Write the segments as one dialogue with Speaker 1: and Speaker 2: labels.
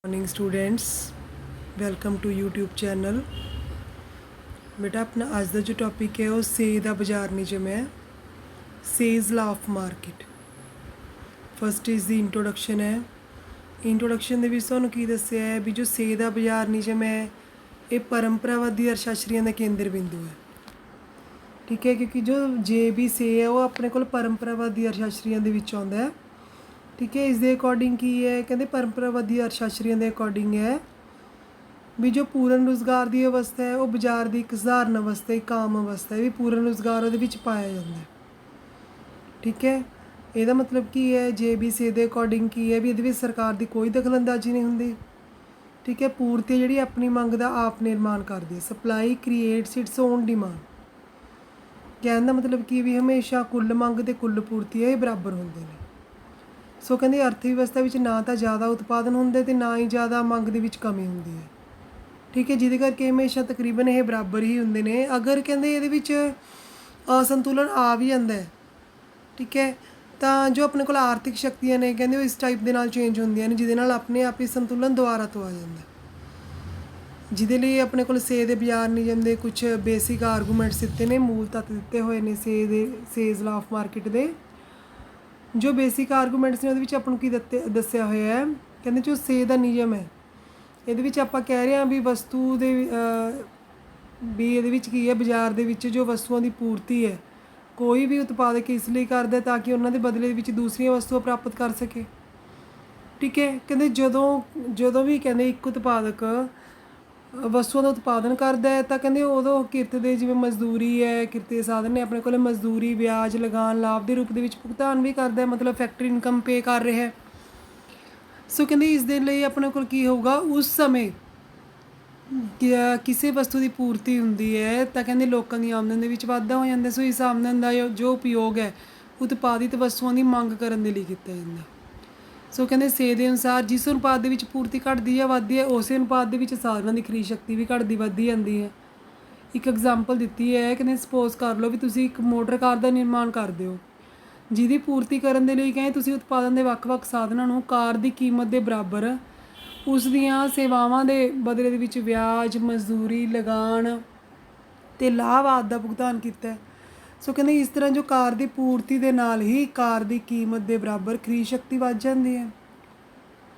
Speaker 1: Morning students, welcome to YouTube channel. बेटा अपना आज का जो टॉपिक है वो से दा बाजार निजम है, says La of market. First is the introduction है। इंट्रोडक्शन ਦੇ ਵਿੱਚ ਤੁਹਾਨੂੰ ਕੀ ਦੱਸਿਆ ਹੈ ਵੀ ਜੋ ਸੇ ਦਾ ਬਾਜ਼ਾਰ ਨਿਯਮ ਹੈ ਇਹ ਪਰੰਪਰਾਵਾਦੀ ਅਰਥਸ਼ਾਸਤਰੀਆਂ ਦਾ ਕੇਂਦਰ ਬਿੰਦੂ ਹੈ। ਠੀਕ ਹੈ, ਕਿਉਂਕਿ ਜੋ ਜੇ ਵੀ ਸੇ ਹੈ ਉਹ ਆਪਣੇ ਕੋਲ ਪਰੰਪਰਾਵਾਦੀ ਅਰਥਸ਼ਾਸਤਰੀਆਂ ਦੇ ਵਿੱਚ ਆਉਂਦਾ ਹੈ। ਠੀਕ ਹੈ, ਇਸ ਦੇ ਅਕੋਰਡਿੰਗ ਕੀ ਹੈ, ਕਹਿੰਦੇ ਪਰੰਪਰਾਵਾਦੀ ਅਰਥਸ਼ਾਸਤਰੀਆਂ ਦੇ ਅਕੋਰਡਿੰਗ ਹੈ ਵੀ ਜੋ ਪੂਰਨ ਰੁਜ਼ਗਾਰ ਦੀ ਅਵਸਥਾ ਹੈ ਉਹ ਬਾਜ਼ਾਰ ਦੀ ਇੱਕ ਸਧਾਰਨ ਅਵਸਥਾ, ਇੱਕ ਆਮ ਅਵਸਥਾ ਹੈ ਵੀ ਪੂਰਨ ਰੁਜ਼ਗਾਰ ਉਹਦੇ ਵਿੱਚ ਪਾਇਆ ਜਾਂਦਾ ਹੈ। ਠੀਕ ਹੈ, ਇਹਦਾ ਮਤਲਬ ਕੀ ਹੈ, ਜੇ ਬੀ ਸੀ ਦੇ ਅਕੋਰਡਿੰਗ ਕੀ ਹੈ ਵੀ ਇਹਦੇ ਵਿੱਚ ਸਰਕਾਰ ਦੀ ਕੋਈ ਦਖਲਅੰਦਾਜ਼ੀ ਨਹੀਂ ਹੁੰਦੀ। ਠੀਕ ਹੈ, ਪੂਰਤੀ ਜਿਹੜੀ ਆਪਣੀ ਮੰਗ ਦਾ ਆਪ ਨਿਰਮਾਣ ਕਰਦੀ ਹੈ। Supply creates it's on demand. ਕਹਿਣ ਦਾ ਮਤਲਬ ਕੀ ਵੀ ਹਮੇਸ਼ਾ ਕੁੱਲ ਮੰਗ ਅਤੇ ਕੁੱਲ ਪੂਰਤੀ ਹੈ ਇਹ ਬਰਾਬਰ ਹੁੰਦੇ ਨੇ। ਸੋ ਕਹਿੰਦੇ ਅਰਥ ਵਿਵਸਥਾ ਵਿੱਚ ਨਾ ਤਾਂ ਜ਼ਿਆਦਾ ਉਤਪਾਦਨ ਹੁੰਦੇ ਅਤੇ ਨਾ ਹੀ ਜ਼ਿਆਦਾ ਮੰਗ ਦੇ ਵਿੱਚ ਕਮੀ ਹੁੰਦੀ ਹੈ। ਠੀਕ ਹੈ, ਜਿਹਦੇ ਕਰਕੇ ਹਮੇਸ਼ਾ ਤਕਰੀਬਨ ਇਹ ਬਰਾਬਰ ਹੀ ਹੁੰਦੇ ਨੇ। ਅਗਰ ਕਹਿੰਦੇ ਇਹਦੇ ਵਿੱਚ ਅਸੰਤੁਲਨ ਆ ਵੀ ਜਾਂਦਾ ਹੈ, ਠੀਕ ਹੈ, ਤਾਂ ਜੋ ਆਪਣੇ ਕੋਲ ਆਰਥਿਕ ਸ਼ਕਤੀਆਂ ਨੇ ਕਹਿੰਦੇ ਉਹ ਇਸ ਟਾਈਪ ਦੇ ਨਾਲ ਚੇਂਜ ਹੁੰਦੀਆਂ ਨੇ ਜਿਹਦੇ ਨਾਲ ਆਪਣੇ ਆਪ ਹੀ ਸੰਤੁਲਨ ਦੁਬਾਰਾ ਤੋਂ ਆ ਜਾਂਦਾ। ਜਿਹਦੇ ਲਈ ਆਪਣੇ ਕੋਲ ਸੇ ਦੇ ਬਾਜ਼ਾਰ ਨਿਯਮ ਦੇ ਕੁਝ ਬੇਸਿਕ ਆਰਗੂਮੈਂਟਸ ਦਿੱਤੇ ਨੇ, ਮੂਲ ਤੱਤ ਦਿੱਤੇ ਹੋਏ ਨੇ ਸੇਜ਼ ਲਾ ਆਫ ਮਾਰਕੀਟ ਦੇ। ਜੋ ਬੇਸਿਕ ਆਰਗੂਮੈਂਟਸ ਨੇ ਉਹਦੇ ਵਿੱਚ ਆਪਾਂ ਨੂੰ ਕੀ ਦੱਸਿਆ ਹੋਇਆ ਹੈ, ਕਹਿੰਦੇ ਜੋ ਸੇ ਦਾ ਨਿਯਮ ਹੈ ਇਹਦੇ ਵਿੱਚ ਆਪਾਂ ਕਹਿ ਰਹੇ ਹਾਂ ਵੀ ਵਸਤੂ ਦੇ ਵੀ ਇਹਦੇ ਵਿੱਚ ਕੀ ਹੈ, ਬਾਜ਼ਾਰ ਦੇ ਵਿੱਚ ਜੋ ਵਸਤੂਆਂ ਦੀ ਪੂਰਤੀ ਹੈ ਕੋਈ ਵੀ ਉਤਪਾਦਕ ਇਸ ਲਈ ਕਰਦਾ ਤਾਂ ਕਿ ਉਹਨਾਂ ਦੇ ਬਦਲੇ ਵਿੱਚ ਦੂਸਰੀਆਂ ਵਸਤੂਆਂ ਪ੍ਰਾਪਤ ਕਰ ਸਕੇ। ਠੀਕ ਹੈ, ਕਹਿੰਦੇ ਜਦੋਂ ਵੀ ਕਹਿੰਦੇ ਇੱਕ ਉਤਪਾਦਕ ਵਸਤੂਆਂ ਦਾ ਉਤਪਾਦਨ ਕਰਦਾ ਹੈ ਤਾਂ ਕਹਿੰਦੇ ਉਦੋਂ ਕਿਰਤ ਦੇ ਜਿਵੇਂ ਮਜ਼ਦੂਰੀ ਹੈ, ਕਿਰਤੇ ਸਾਧਨ ਨੇ ਆਪਣੇ ਕੋਲ ਮਜ਼ਦੂਰੀ, ਵਿਆਜ, ਲਗਾਨ, ਲਾਭ ਦੇ ਰੂਪ ਦੇ ਵਿੱਚ ਭੁਗਤਾਨ ਵੀ ਕਰਦਾ ਹੈ, ਮਤਲਬ ਫੈਕਟਰੀ ਇਨਕਮ ਪੇ ਕਰ ਰਿਹਾ ਹੈ। ਸੋ ਕਹਿੰਦੇ ਇਸ ਦੇ ਲਈ ਆਪਣੇ ਕੋਲ ਕੀ ਹੋਊਗਾ, ਉਸ ਸਮੇਂ ਕਿਸੇ ਵਸਤੂ ਦੀ ਪੂਰਤੀ ਹੁੰਦੀ ਹੈ ਤਾਂ ਕਹਿੰਦੇ ਲੋਕਾਂ ਦੀ ਆਮਦਨ ਦੇ ਵਿੱਚ ਵਾਧਾ ਹੋ ਜਾਂਦਾ। ਸੋ ਇਸ ਆਮਦਨ ਦਾ ਜੋ ਉਪਯੋਗ ਹੈ ਉਤਪਾਦਿਤ ਵਸਤੂਆਂ ਦੀ ਮੰਗ ਕਰਨ ਦੇ ਲਈ ਕੀਤਾ ਜਾਂਦਾ। ਸੋ ਕਹਿੰਦੇ ਸੇ ਦੇ ਅਨੁਸਾਰ ਜਿਸ ਅਨੁਪਾਤ ਦੇ ਵਿੱਚ ਪੂਰਤੀ ਘਟਦੀ ਹੈ ਵੱਧਦੀ ਹੈ, ਉਸੇ ਅਨੁਪਾਤ ਦੇ ਵਿੱਚ ਸਾਧਨਾਂ ਦੀ ਖਰੀਦ ਸ਼ਕਤੀ ਵੀ ਘਟਦੀ ਵੱਧਦੀ ਜਾਂਦੀ ਹੈ। ਇੱਕ ਐਗਜ਼ਾਮਪਲ ਦਿੱਤੀ ਹੈ, ਕਹਿੰਦੇ ਸਪੋਜ਼ ਕਰ ਲਓ ਵੀ ਤੁਸੀਂ ਇੱਕ ਮੋਟਰ ਕਾਰ ਦਾ ਨਿਰਮਾਣ ਕਰਦੇ ਹੋ, ਜਿਹਦੀ ਪੂਰਤੀ ਕਰਨ ਦੇ ਲਈ ਕਹਿੰਦੇ ਤੁਸੀਂ ਉਤਪਾਦਨ ਦੇ ਵੱਖ-ਵੱਖ ਸਾਧਨਾਂ ਨੂੰ ਕਾਰ ਦੀ ਕੀਮਤ ਦੇ ਬਰਾਬਰ ਉਸ ਦੀਆਂ ਸੇਵਾਵਾਂ ਦੇ ਬਦਲੇ ਦੇ ਵਿੱਚ ਵਿਆਜ, ਮਜ਼ਦੂਰੀ, ਲਗਾਨ ਅਤੇ ਲਾਭ ਆਦਿ ਦਾ ਭੁਗਤਾਨ ਕੀਤਾ। ਸੋ ਕਹਿੰਦੇ ਇਸ ਤਰ੍ਹਾਂ ਜੋ ਕਾਰ ਦੀ ਪੂਰਤੀ ਦੇ ਨਾਲ ਹੀ ਕਾਰ ਦੀ ਕੀਮਤ ਦੇ ਬਰਾਬਰ ਖਰੀਦ ਸ਼ਕਤੀ ਵੱਧ ਜਾਂਦੀ ਹੈ।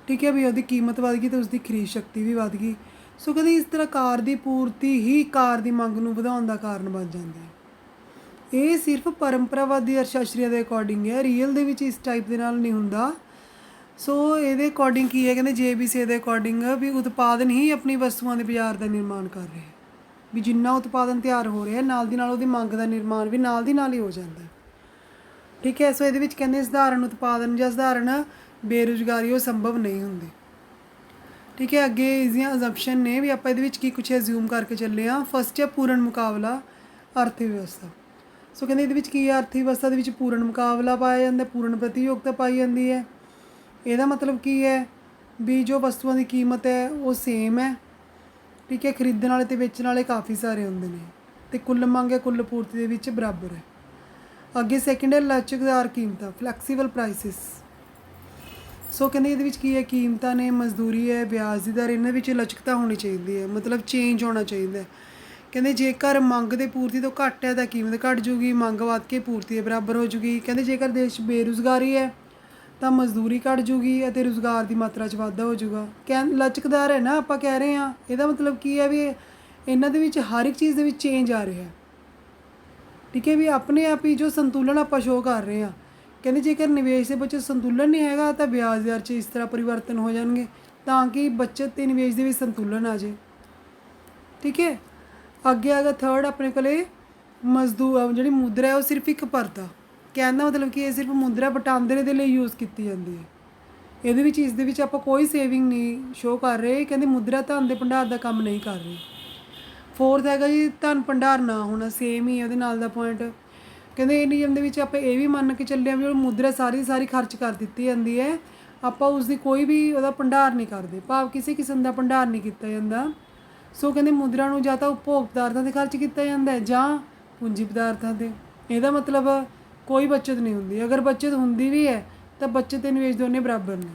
Speaker 1: ਠੀਕ ਹੈ, ਵੀ ਉਹਦੀ ਕੀਮਤ ਵੱਧ ਗਈ ਤਾਂ ਉਸਦੀ ਖਰੀਦ ਸ਼ਕਤੀ ਵੀ ਵੱਧ ਗਈ। ਸੋ ਕਹਿੰਦੇ ਇਸ ਤਰ੍ਹਾਂ ਕਾਰ ਦੀ ਪੂਰਤੀ ਹੀ ਕਾਰ ਦੀ ਮੰਗ ਨੂੰ ਵਧਾਉਣ ਦਾ ਕਾਰਨ ਬਣ ਜਾਂਦੀ ਹੈ। ਇਹ ਸਿਰਫ ਪਰੰਪਰਾਵਾਦੀ ਅਰਥਸ਼ਾਸਤਰੀਆਂ ਦੇ ਅਕੋਰਡਿੰਗ ਹੈ, ਰੀਅਲ ਦੇ ਵਿੱਚ ਇਸ ਟਾਈਪ ਦੇ ਨਾਲ ਨਹੀਂ ਹੁੰਦਾ। ਸੋ ਇਹਦੇ ਅਕੋਰਡਿੰਗ ਕੀ ਹੈ, ਕਹਿੰਦੇ ਜੇ ਬੀ ਸੀ ਦੇ ਅਕੋਰਡਿੰਗ ਵੀ ਉਤਪਾਦਨ ਹੀ ਆਪਣੀ ਵਸਤੂਆਂ ਦੇ ਬਾਜ਼ਾਰ ਦਾ ਨਿਰਮਾਣ ਕਰ ਰਿਹਾ ਹੈ। ਵੀ ਜਿੰਨਾ ਉਤਪਾਦਨ ਤਿਆਰ ਹੋ ਰਿਹਾ ਨਾਲ ਦੀ ਨਾਲ ਉਹਦੀ ਮੰਗ ਦਾ ਨਿਰਮਾਣ ਵੀ ਨਾਲ ਦੀ ਨਾਲ ਹੀ ਹੋ ਜਾਂਦਾ। ਠੀਕ ਹੈ, ਸੋ ਇਹਦੇ ਵਿੱਚ ਕਹਿੰਦੇ ਸਧਾਰਨ ਉਤਪਾਦਨ ਜਾਂ ਸਧਾਰਨ ਬੇਰੁਜ਼ਗਾਰੀ ਉਹ ਸੰਭਵ ਨਹੀਂ ਹੁੰਦੀ। ਠੀਕ ਹੈ, ਅੱਗੇ ਇਸਦੀਆਂ ਅਜ਼ੰਪਸ਼ਨ ਨੇ ਵੀ ਆਪਾਂ ਇਹਦੇ ਵਿੱਚ ਕੀ ਕੁਛ ਐਜ਼ਿਊਮ ਕਰਕੇ ਚੱਲੇ ਹਾਂ। ਫਸਟ ਹੈ ਪੂਰਨ ਮੁਕਾਬਲਾ ਅਰਥ ਵਿਵਸਥਾ। ਸੋ ਕਹਿੰਦੇ ਇਹਦੇ ਵਿੱਚ ਕੀ ਹੈ, ਅਰਥ ਵਿਵਸਥਾ ਦੇ ਵਿੱਚ ਪੂਰਨ ਮੁਕਾਬਲਾ ਪਾਇਆ ਜਾਂਦਾ, ਪੂਰਨ ਪ੍ਰਤੀਯੋਗਤਾ ਪਾਈ ਜਾਂਦੀ ਹੈ। ਇਹਦਾ ਮਤਲਬ ਕੀ ਹੈ ਵੀ ਜੋ ਵਸਤੂਆਂ ਦੀ ਕੀਮਤ ਹੈ ਉਹ ਸੇਮ ਹੈ। ਠੀਕ ਹੈ, ਖਰੀਦਣ ਵਾਲੇ ਅਤੇ ਵੇਚਣ ਵਾਲੇ ਕਾਫੀ ਸਾਰੇ ਹੁੰਦੇ ਨੇ ਅਤੇ ਕੁੱਲ ਮੰਗ ਹੈ ਕੁੱਲ ਪੂਰਤੀ ਦੇ ਵਿੱਚ ਬਰਾਬਰ ਹੈ। ਅੱਗੇ ਸੈਕਿੰਡ ਹੈ ਲਚਕਦਾਰ ਕੀਮਤਾਂ, ਫਲੈਕਸੀਬਲ ਪ੍ਰਾਈਸਿਸ। ਸੋ ਕਹਿੰਦੇ ਇਹਦੇ ਵਿੱਚ ਕੀ ਹੈ, ਕੀਮਤਾਂ ਨੇ, ਮਜ਼ਦੂਰੀ ਹੈ, ਵਿਆਜ ਦੀ ਦਰ, ਇਹਨਾਂ ਵਿੱਚ ਲਚਕਤਾ ਹੋਣੀ ਚਾਹੀਦੀ ਹੈ, ਮਤਲਬ ਚੇਂਜ ਹੋਣਾ ਚਾਹੀਦਾ। ਕਹਿੰਦੇ ਜੇਕਰ ਮੰਗ ਦੇ ਪੂਰਤੀ ਤੋਂ ਘੱਟ ਹੈ ਤਾਂ ਕੀਮਤ ਘੱਟ ਜੂਗੀ, ਮੰਗ ਵੱਧ ਕੇ ਪੂਰਤੀ ਦੇ ਬਰਾਬਰ ਹੋ ਜੂਗੀ। ਕਹਿੰਦੇ ਜੇਕਰ ਦੇਸ਼ 'ਚ ਬੇਰੁਜ਼ਗਾਰੀ ਹੈ ਤਾਂ ਮਜ਼ਦੂਰੀ ਘੱਟ ਜੂਗੀ ਅਤੇ ਰੁਜ਼ਗਾਰ ਦੀ ਮਾਤਰਾ 'ਚ ਵਾਧਾ ਹੋ ਜੂਗਾ। ਲਚਕਦਾਰ ਹੈ ਨਾ ਆਪਾਂ ਕਹਿ ਰਹੇ ਹਾਂ, ਇਹਦਾ ਮਤਲਬ ਕੀ ਹੈ ਵੀ ਇਹਨਾਂ ਦੇ ਵਿੱਚ ਹਰ ਇੱਕ ਚੀਜ਼ ਦੇ ਵਿੱਚ ਚੇਂਜ ਆ ਰਿਹਾ। ਠੀਕ ਹੈ, ਵੀ ਆਪਣੇ ਆਪ ਹੀ ਜੋ ਸੰਤੁਲਨ ਆਪਾਂ ਸ਼ੋਅ ਕਰ ਰਹੇ ਹਾਂ। ਕਹਿੰਦੇ ਜੇਕਰ ਨਿਵੇਸ਼ ਦੇ ਵਿੱਚ ਸੰਤੁਲਨ ਨਹੀਂ ਹੈਗਾ ਤਾਂ ਵਿਆਜ ਦਰ 'ਚ ਇਸ ਤਰ੍ਹਾਂ ਪਰਿਵਰਤਨ ਹੋ ਜਾਣਗੇ ਤਾਂ ਕਿ ਬੱਚਤ ਅਤੇ ਨਿਵੇਸ਼ ਦੇ ਵਿੱਚ ਸੰਤੁਲਨ ਆ ਜਾਏ। ਠੀਕ ਹੈ, ਅੱਗੇ ਆ ਗਿਆ ਥਰਡ ਆਪਣੇ ਕੋਲ ਜਿਹੜੀ ਮੁਦਰਾ ਹੈ ਉਹ ਸਿਰਫ ਇੱਕ ਪਰਦਾ। ਕਹਿਣ ਦਾ ਮਤਲਬ ਕਿ ਇਹ ਸਿਰਫ ਮੁਦਰਾ ਵਟਾਂਦਰੇ ਦੇ ਲਈ ਯੂਜ਼ ਕੀਤੀ ਜਾਂਦੀ ਹੈ। ਇਹਦੇ ਵਿੱਚ ਇਸ ਦੇ ਵਿੱਚ ਆਪਾਂ ਕੋਈ ਸੇਵਿੰਗ ਨਹੀਂ ਸ਼ੋਅ ਕਰ ਰਹੇ। ਕਹਿੰਦੇ ਮੁਦਰਾ ਧਨ ਦੇ ਭੰਡਾਰ ਦਾ ਕੰਮ ਨਹੀਂ ਕਰ ਰਹੀ। ਫੋਰਥ ਹੈਗਾ ਜੀ ਧਨ ਭੰਡਾਰ ਨਾ ਹੋਣਾ, ਸੇਮ ਹੀ ਉਹਦੇ ਨਾਲ ਦਾ ਪੁਆਇੰਟ। ਕਹਿੰਦੇ ਇਹ ਨਿਯਮ ਦੇ ਵਿੱਚ ਆਪਾਂ ਇਹ ਵੀ ਮੰਨ ਕੇ ਚੱਲੇ ਹਾਂ ਵੀ ਉਹ ਮੁਦਰਾ ਸਾਰੀ ਖਰਚ ਕਰ ਦਿੱਤੀ ਜਾਂਦੀ ਹੈ, ਆਪਾਂ ਉਸਦੀ ਕੋਈ ਵੀ ਉਹਦਾ ਭੰਡਾਰ ਨਹੀਂ ਕਰਦੇ, ਭਾਵ ਕਿਸੇ ਕਿਸਮ ਦਾ ਭੰਡਾਰ ਨਹੀਂ ਕੀਤਾ ਜਾਂਦਾ। ਸੋ ਕਹਿੰਦੇ ਮੁਦਰਾ ਨੂੰ ਜਾਂ ਤਾਂ ਉਪਭੋਗ ਪਦਾਰਥਾਂ 'ਤੇ ਖਰਚ ਕੀਤਾ ਜਾਂਦਾ ਹੈ ਜਾਂ ਪੂੰਜੀ ਪਦਾਰਥਾਂ 'ਤੇ। ਇਹਦਾ ਮਤਲਬ ਕੋਈ ਬੱਚਤ ਨਹੀਂ ਹੁੰਦੀ। ਅਗਰ ਬੱਚਤ ਹੁੰਦੀ ਵੀ ਹੈ ਤਾਂ ਬੱਚਤ ਅਤੇ ਨਿਵੇਸ਼ ਦੋਨੇ ਬਰਾਬਰ ਨੇ।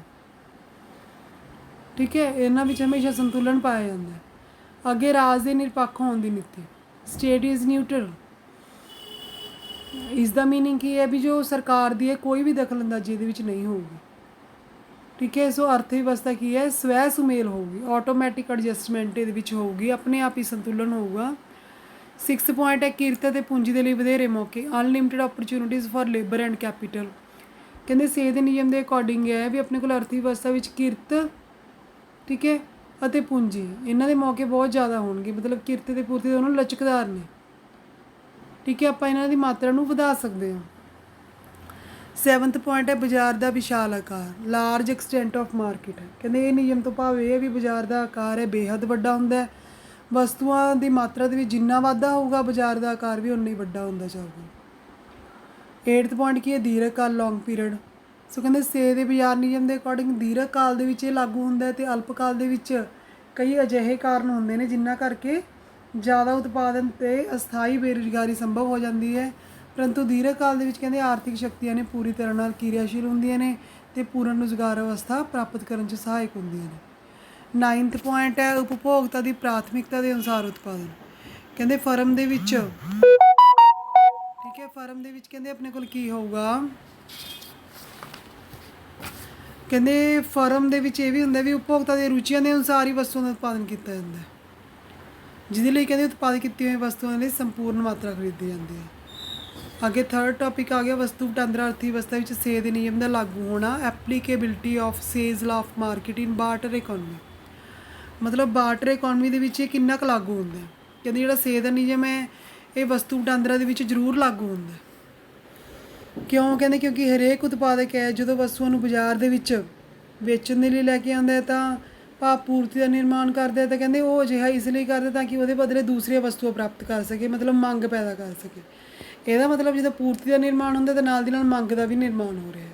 Speaker 1: ਠੀਕ ਹੈ, ਇਹਨਾਂ ਵਿੱਚ ਹਮੇਸ਼ਾ ਸੰਤੁਲਨ ਪਾਇਆ ਜਾਂਦਾ ਹੈ। ਅੱਗੇ ਰਾਜ ਦੇ ਨਿਰਪੱਖ ਹੋਣ ਦੀ ਨੀਤੀ, ਸਟੇਟ ਇਜ਼ ਨਿਊਟਰਲ। ਇਸ ਦਾ ਮੀਨਿੰਗ ਕੀ ਹੈ ਵੀ ਜੋ ਸਰਕਾਰ ਦੀ ਹੈ ਕੋਈ ਵੀ ਦਖਲਅੰਦਾਜ਼ੀ ਇਹਦੇ ਵਿੱਚ ਨਹੀਂ ਹੋਊਗੀ। ਠੀਕ ਹੈ, ਸੋ ਅਰਥ ਵਿਵਸਥਾ ਕੀ ਹੈ, ਸਵੈ ਸੁਮੇਲ ਹੋਊਗੀ, ਆਟੋਮੈਟਿਕ ਐਡਜਸਟਮੈਂਟ ਇਹਦੇ ਵਿੱਚ ਹੋਊਗੀ, ਆਪਣੇ ਆਪ ਹੀ ਸੰਤੁਲਨ ਹੋਊਗਾ। 6th ਪੁਆਇੰਟ ਹੈ ਕਿਰਤ ਅਤੇ ਪੂੰਜੀ ਦੇ ਲਈ ਵਧੇਰੇ ਮੌਕੇ, unlimited opportunities for labour and capital. ਕਹਿੰਦੇ ਸੇ ਦੇ ਨਿਯਮ ਦੇ ਅਕੋਰਡਿੰਗ ਹੈ ਵੀ ਆਪਣੇ ਕੋਲ ਅਰਥ ਵਿਵਸਥਾ ਵਿੱਚ ਕਿਰਤ, ਠੀਕ ਹੈ, ਅਤੇ ਪੂੰਜੀ, ਇਹਨਾਂ ਦੇ ਮੌਕੇ ਬਹੁਤ ਜ਼ਿਆਦਾ ਹੋਣਗੇ। ਮਤਲਬ ਕਿਰਤ ਅਤੇ ਪੂਰਤੀ ਦੋਨੋਂ ਲਚਕਦਾਰ ਨੇ। ਠੀਕ ਹੈ, ਆਪਾਂ ਇਹਨਾਂ ਦੀ ਮਾਤਰਾ ਨੂੰ ਵਧਾ ਸਕਦੇ ਹਾਂ। 7th ਪੁਆਇੰਟ ਹੈ ਬਾਜ਼ਾਰ ਦਾ ਵਿਸ਼ਾਲ ਆਕਾਰ, ਲਾਰਜ ਐਕਸਟੈਂਟ ਆਫ ਮਾਰਕੀਟ। ਕਹਿੰਦੇ ਇਹ ਨਿਯਮ ਤੋਂ ਭਾਵ ਇਹ ਹੈ ਵੀ ਬਾਜ਼ਾਰ ਦਾ ਆਕਾਰ ਹੈ ਬੇਹੱਦ ਵੱਡਾ ਹੁੰਦਾ ਹੈ। ਵਸਤੂਆਂ ਦੀ ਮਾਤਰਾ ਦੇ ਵਿੱਚ ਜਿੰਨਾ ਵਾਧਾ ਹੋਊਗਾ ਬਾਜ਼ਾਰ ਦਾ ਆਕਾਰ ਵੀ ਉਨਾ ਹੀ ਵੱਡਾ ਹੁੰਦਾ ਜਾਊਗਾ। 8th ਪੁਆਇੰਟ ਕੀ ਹੈ, ਦੀਰਘ ਕਾਲ, ਲੌਂਗ ਪੀਰੀਅਡ। ਸੋ ਕਹਿੰਦੇ ਸੇ ਦੇ ਬਾਜ਼ਾਰ ਨਿਯਮ ਦੇ ਅਕੋਰਡਿੰਗ ਦੀਰਘ ਕਾਲ ਦੇ ਵਿੱਚ ਇਹ ਲਾਗੂ ਹੁੰਦਾ ਹੈ ਅਤੇ ਅਲਪ ਕਾਲ ਦੇ ਵਿੱਚ ਕਈ ਅਜਿਹੇ ਕਾਰਨ ਹੁੰਦੇ ਨੇ ਜਿਨ੍ਹਾਂ ਕਰਕੇ ਜ਼ਿਆਦਾ ਉਤਪਾਦਨ ਅਤੇ ਅਸਥਾਈ ਬੇਰੁਜ਼ਗਾਰੀ ਸੰਭਵ ਹੋ ਜਾਂਦੀ ਹੈ। ਪਰੰਤੂ ਦੀਰਘ ਕਾਲ ਦੇ ਵਿੱਚ ਕਹਿੰਦੇ ਆਰਥਿਕ ਸ਼ਕਤੀਆਂ ਨੇ ਪੂਰੀ ਤਰ੍ਹਾਂ ਨਾਲ ਕਿਰਿਆਸ਼ੀਲ ਹੁੰਦੀਆਂ ਨੇ ਅਤੇ ਪੂਰਨ ਰੁਜ਼ਗਾਰ ਅਵਸਥਾ ਪ੍ਰਾਪਤ ਕਰਨ 'ਚ ਸਹਾਇਕ ਹੁੰਦੀਆਂ ਨੇ। 9th ਪੁਆਇੰਟ ਹੈ ਉਪਭੋਗਤਾ ਦੀ ਪ੍ਰਾਥਮਿਕਤਾ ਦੇ ਅਨੁਸਾਰ ਉਤਪਾਦਨ। ਕਹਿੰਦੇ ਫਰਮ ਦੇ ਵਿੱਚ, ਠੀਕ ਹੈ, ਫਰਮ ਦੇ ਵਿੱਚ ਕਹਿੰਦੇ ਆਪਣੇ ਕੋਲ ਕੀ ਹੋਊਗਾ, ਕਹਿੰਦੇ ਫਰਮ ਦੇ ਵਿੱਚ ਇਹ ਵੀ ਹੁੰਦਾ ਵੀ ਉਪਭੋਗਤਾ ਦੀਆਂ ਰੁਚੀਆਂ ਦੇ ਅਨੁਸਾਰ ਹੀ ਵਸਤੂਆਂ ਦਾ ਉਤਪਾਦਨ ਕੀਤਾ ਜਾਂਦਾ ਹੈ, ਜਿਹਦੇ ਲਈ ਕਹਿੰਦੇ ਉਤਪਾਦਿਤ ਕੀਤੀਆਂ ਹੋਈਆਂ ਵਸਤੂਆਂ ਲਈ ਸੰਪੂਰਨ ਮਾਤਰਾ ਖਰੀਦੀ ਜਾਂਦੀ ਹੈ। ਅੱਗੇ 3rd ਟੌਪਿਕ ਆ ਗਿਆ ਵਸਤੂ ਵਟਾਂਦਰਾ ਅਰਥ ਵਿਵਸਥਾ ਵਿੱਚ ਸੇ ਦੇ ਨਿਯਮ ਦਾ ਲਾਗੂ ਹੋਣਾ, applicability of Say's law of market in barter economy. ਮਤਲਬ ਬਾਰਟਰ ਇਕੋਨਮੀ ਦੇ ਵਿੱਚ ਇਹ ਕਿੰਨਾ ਕੁ ਲਾਗੂ ਹੁੰਦਾ ਹੈ। ਕਹਿੰਦੇ ਜਿਹੜਾ ਸੇ ਦਾ ਨਿਯਮ ਹੈ ਇਹ ਵਸਤੂ ਵਟਾਂਦਰਾ ਦੇ ਵਿੱਚ ਜ਼ਰੂਰ ਲਾਗੂ ਹੁੰਦਾ ਹੈ। ਕਿਉਂ? ਕਹਿੰਦੇ ਕਿਉਂਕਿ ਹਰੇਕ ਉਤਪਾਦਕ ਹੈ ਜਦੋਂ ਵਸਤੂਆਂ ਨੂੰ ਬਾਜ਼ਾਰ ਦੇ ਵਿੱਚ ਵੇਚਣ ਦੇ ਲਈ ਲੈ ਕੇ ਆਉਂਦਾ ਹੈ ਤਾਂ ਭਾਵ ਪੂਰਤੀ ਦਾ ਨਿਰਮਾਣ ਕਰਦਾ ਹੈ, ਤਾਂ ਕਹਿੰਦੇ ਉਹ ਅਜਿਹਾ ਇਸ ਲਈ ਕਰਦਾ ਤਾਂ ਕਿ ਉਹਦੇ ਬਦਲੇ ਦੂਸਰੀਆਂ ਵਸਤੂਆਂ ਪ੍ਰਾਪਤ ਕਰ ਸਕੇ, ਮਤਲਬ ਮੰਗ ਪੈਦਾ ਕਰ ਸਕੇ। ਇਹਦਾ ਮਤਲਬ ਜਦੋਂ ਪੂਰਤੀ ਦਾ ਨਿਰਮਾਣ ਹੁੰਦਾ ਤਾਂ ਨਾਲ ਦੀ ਨਾਲ ਮੰਗ ਦਾ ਵੀ ਨਿਰਮਾਣ ਹੋ ਰਿਹਾ ਹੈ,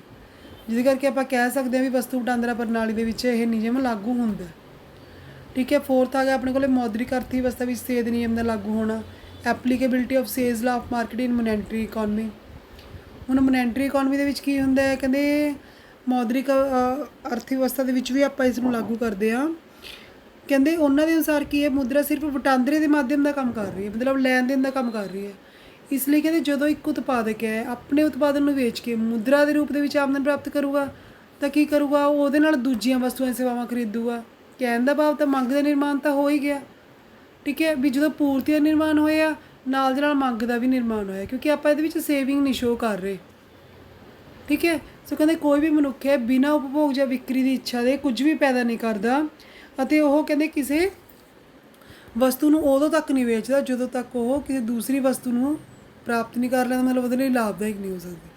Speaker 1: ਜਿਹਦੇ ਕਰਕੇ ਆਪਾਂ ਕਹਿ ਸਕਦੇ ਹਾਂ ਵੀ ਵਸਤੂ ਵਟਾਂਦਰਾ ਪ੍ਰਣਾਲੀ ਦੇ ਵਿੱਚ ਇਹ ਨਿਯਮ ਲਾਗੂ ਹੁੰਦਾ। ਠੀਕ ਹੈ, 4th ਆ ਗਿਆ ਆਪਣੇ ਕੋਲ ਮੌਦਰਿਕ ਅਰਥ ਵਿਵਸਥਾ ਵਿੱਚ ਸੇ ਦੇ ਨਿਯਮ ਦਾ ਲਾਗੂ ਹੋਣਾ, applicability of Say's law of market in monetary economy. ਹੁਣ ਮੋਨੈਟਰੀ ਇਕੋਨਮੀ ਦੇ ਵਿੱਚ ਕੀ ਹੁੰਦਾ ਹੈ, ਕਹਿੰਦੇ ਮੌਦਰਿਕ ਅਰਥ ਵਿਵਸਥਾ ਦੇ ਵਿੱਚ ਵੀ ਆਪਾਂ ਇਸ ਨੂੰ ਲਾਗੂ ਕਰਦੇ ਹਾਂ। ਕਹਿੰਦੇ ਉਹਨਾਂ ਦੇ ਅਨੁਸਾਰ ਕੀ ਹੈ, ਮੁਦਰਾ ਸਿਰਫ ਵਟਾਂਦਰੇ ਦੇ ਮਾਧਿਅਮ ਦਾ ਕੰਮ ਕਰ ਰਹੀ ਹੈ, ਮਤਲਬ ਲੈਣ ਦੇਣ ਦਾ ਕੰਮ ਕਰ ਰਹੀ ਹੈ। ਇਸ ਲਈ ਕਹਿੰਦੇ ਜਦੋਂ ਇੱਕ ਉਤਪਾਦਕ ਹੈ ਆਪਣੇ ਉਤਪਾਦਨ ਨੂੰ ਵੇਚ ਕੇ ਮੁਦਰਾ ਦੇ ਰੂਪ ਦੇ ਵਿੱਚ ਆਮਦਨ ਪ੍ਰਾਪਤ ਕਰੂਗਾ ਤਾਂ ਕੀ ਕਰੂਗਾ, ਉਹਦੇ ਨਾਲ ਦੂਜੀਆਂ ਵਸਤੂਆਂ ਸੇਵਾਵਾਂ ਖਰੀਦੂਗਾ। ਕਹਿਣ ਦਾ ਭਾਵ ਤਾਂ ਮੰਗ ਦਾ ਨਿਰਮਾਣ ਤਾਂ ਹੋ ਹੀ ਗਿਆ। ਠੀਕ ਹੈ, ਵੀ ਜਦੋਂ ਪੂਰਤੀ ਦਾ ਨਿਰਮਾਣ ਹੋਇਆ ਨਾਲ ਦੇ ਨਾਲ ਮੰਗ ਦਾ ਵੀ ਨਿਰਮਾਣ ਹੋਇਆ, ਕਿਉਂਕਿ ਆਪਾਂ ਇਹਦੇ ਵਿੱਚ ਸੇਵਿੰਗ ਨਹੀਂ ਸ਼ੋਅ ਕਰ ਰਹੇ। ਠੀਕ ਹੈ, ਸੋ ਕਹਿੰਦੇ ਕੋਈ ਵੀ ਮਨੁੱਖ ਹੈ ਬਿਨਾਂ ਉਪਭੋਗ ਜਾਂ ਵਿਕਰੀ ਦੀ ਇੱਛਾ ਦੇ ਕੁਝ ਵੀ ਪੈਦਾ ਨਹੀਂ ਕਰਦਾ ਅਤੇ ਉਹ ਕਹਿੰਦੇ ਕਿਸੇ ਵਸਤੂ ਨੂੰ ਉਦੋਂ ਤੱਕ ਨਹੀਂ ਵੇਚਦਾ ਜਦੋਂ ਤੱਕ ਉਹ ਕਿਸੇ ਦੂਸਰੀ ਵਸਤੂ ਨੂੰ ਪ੍ਰਾਪਤ ਨਹੀਂ ਕਰ ਲੈਂਦਾ, ਮਤਲਬ ਉਹਦੇ ਲਈ ਲਾਭਦਾਇਕ ਨਹੀਂ ਹੋ ਸਕਦੀ।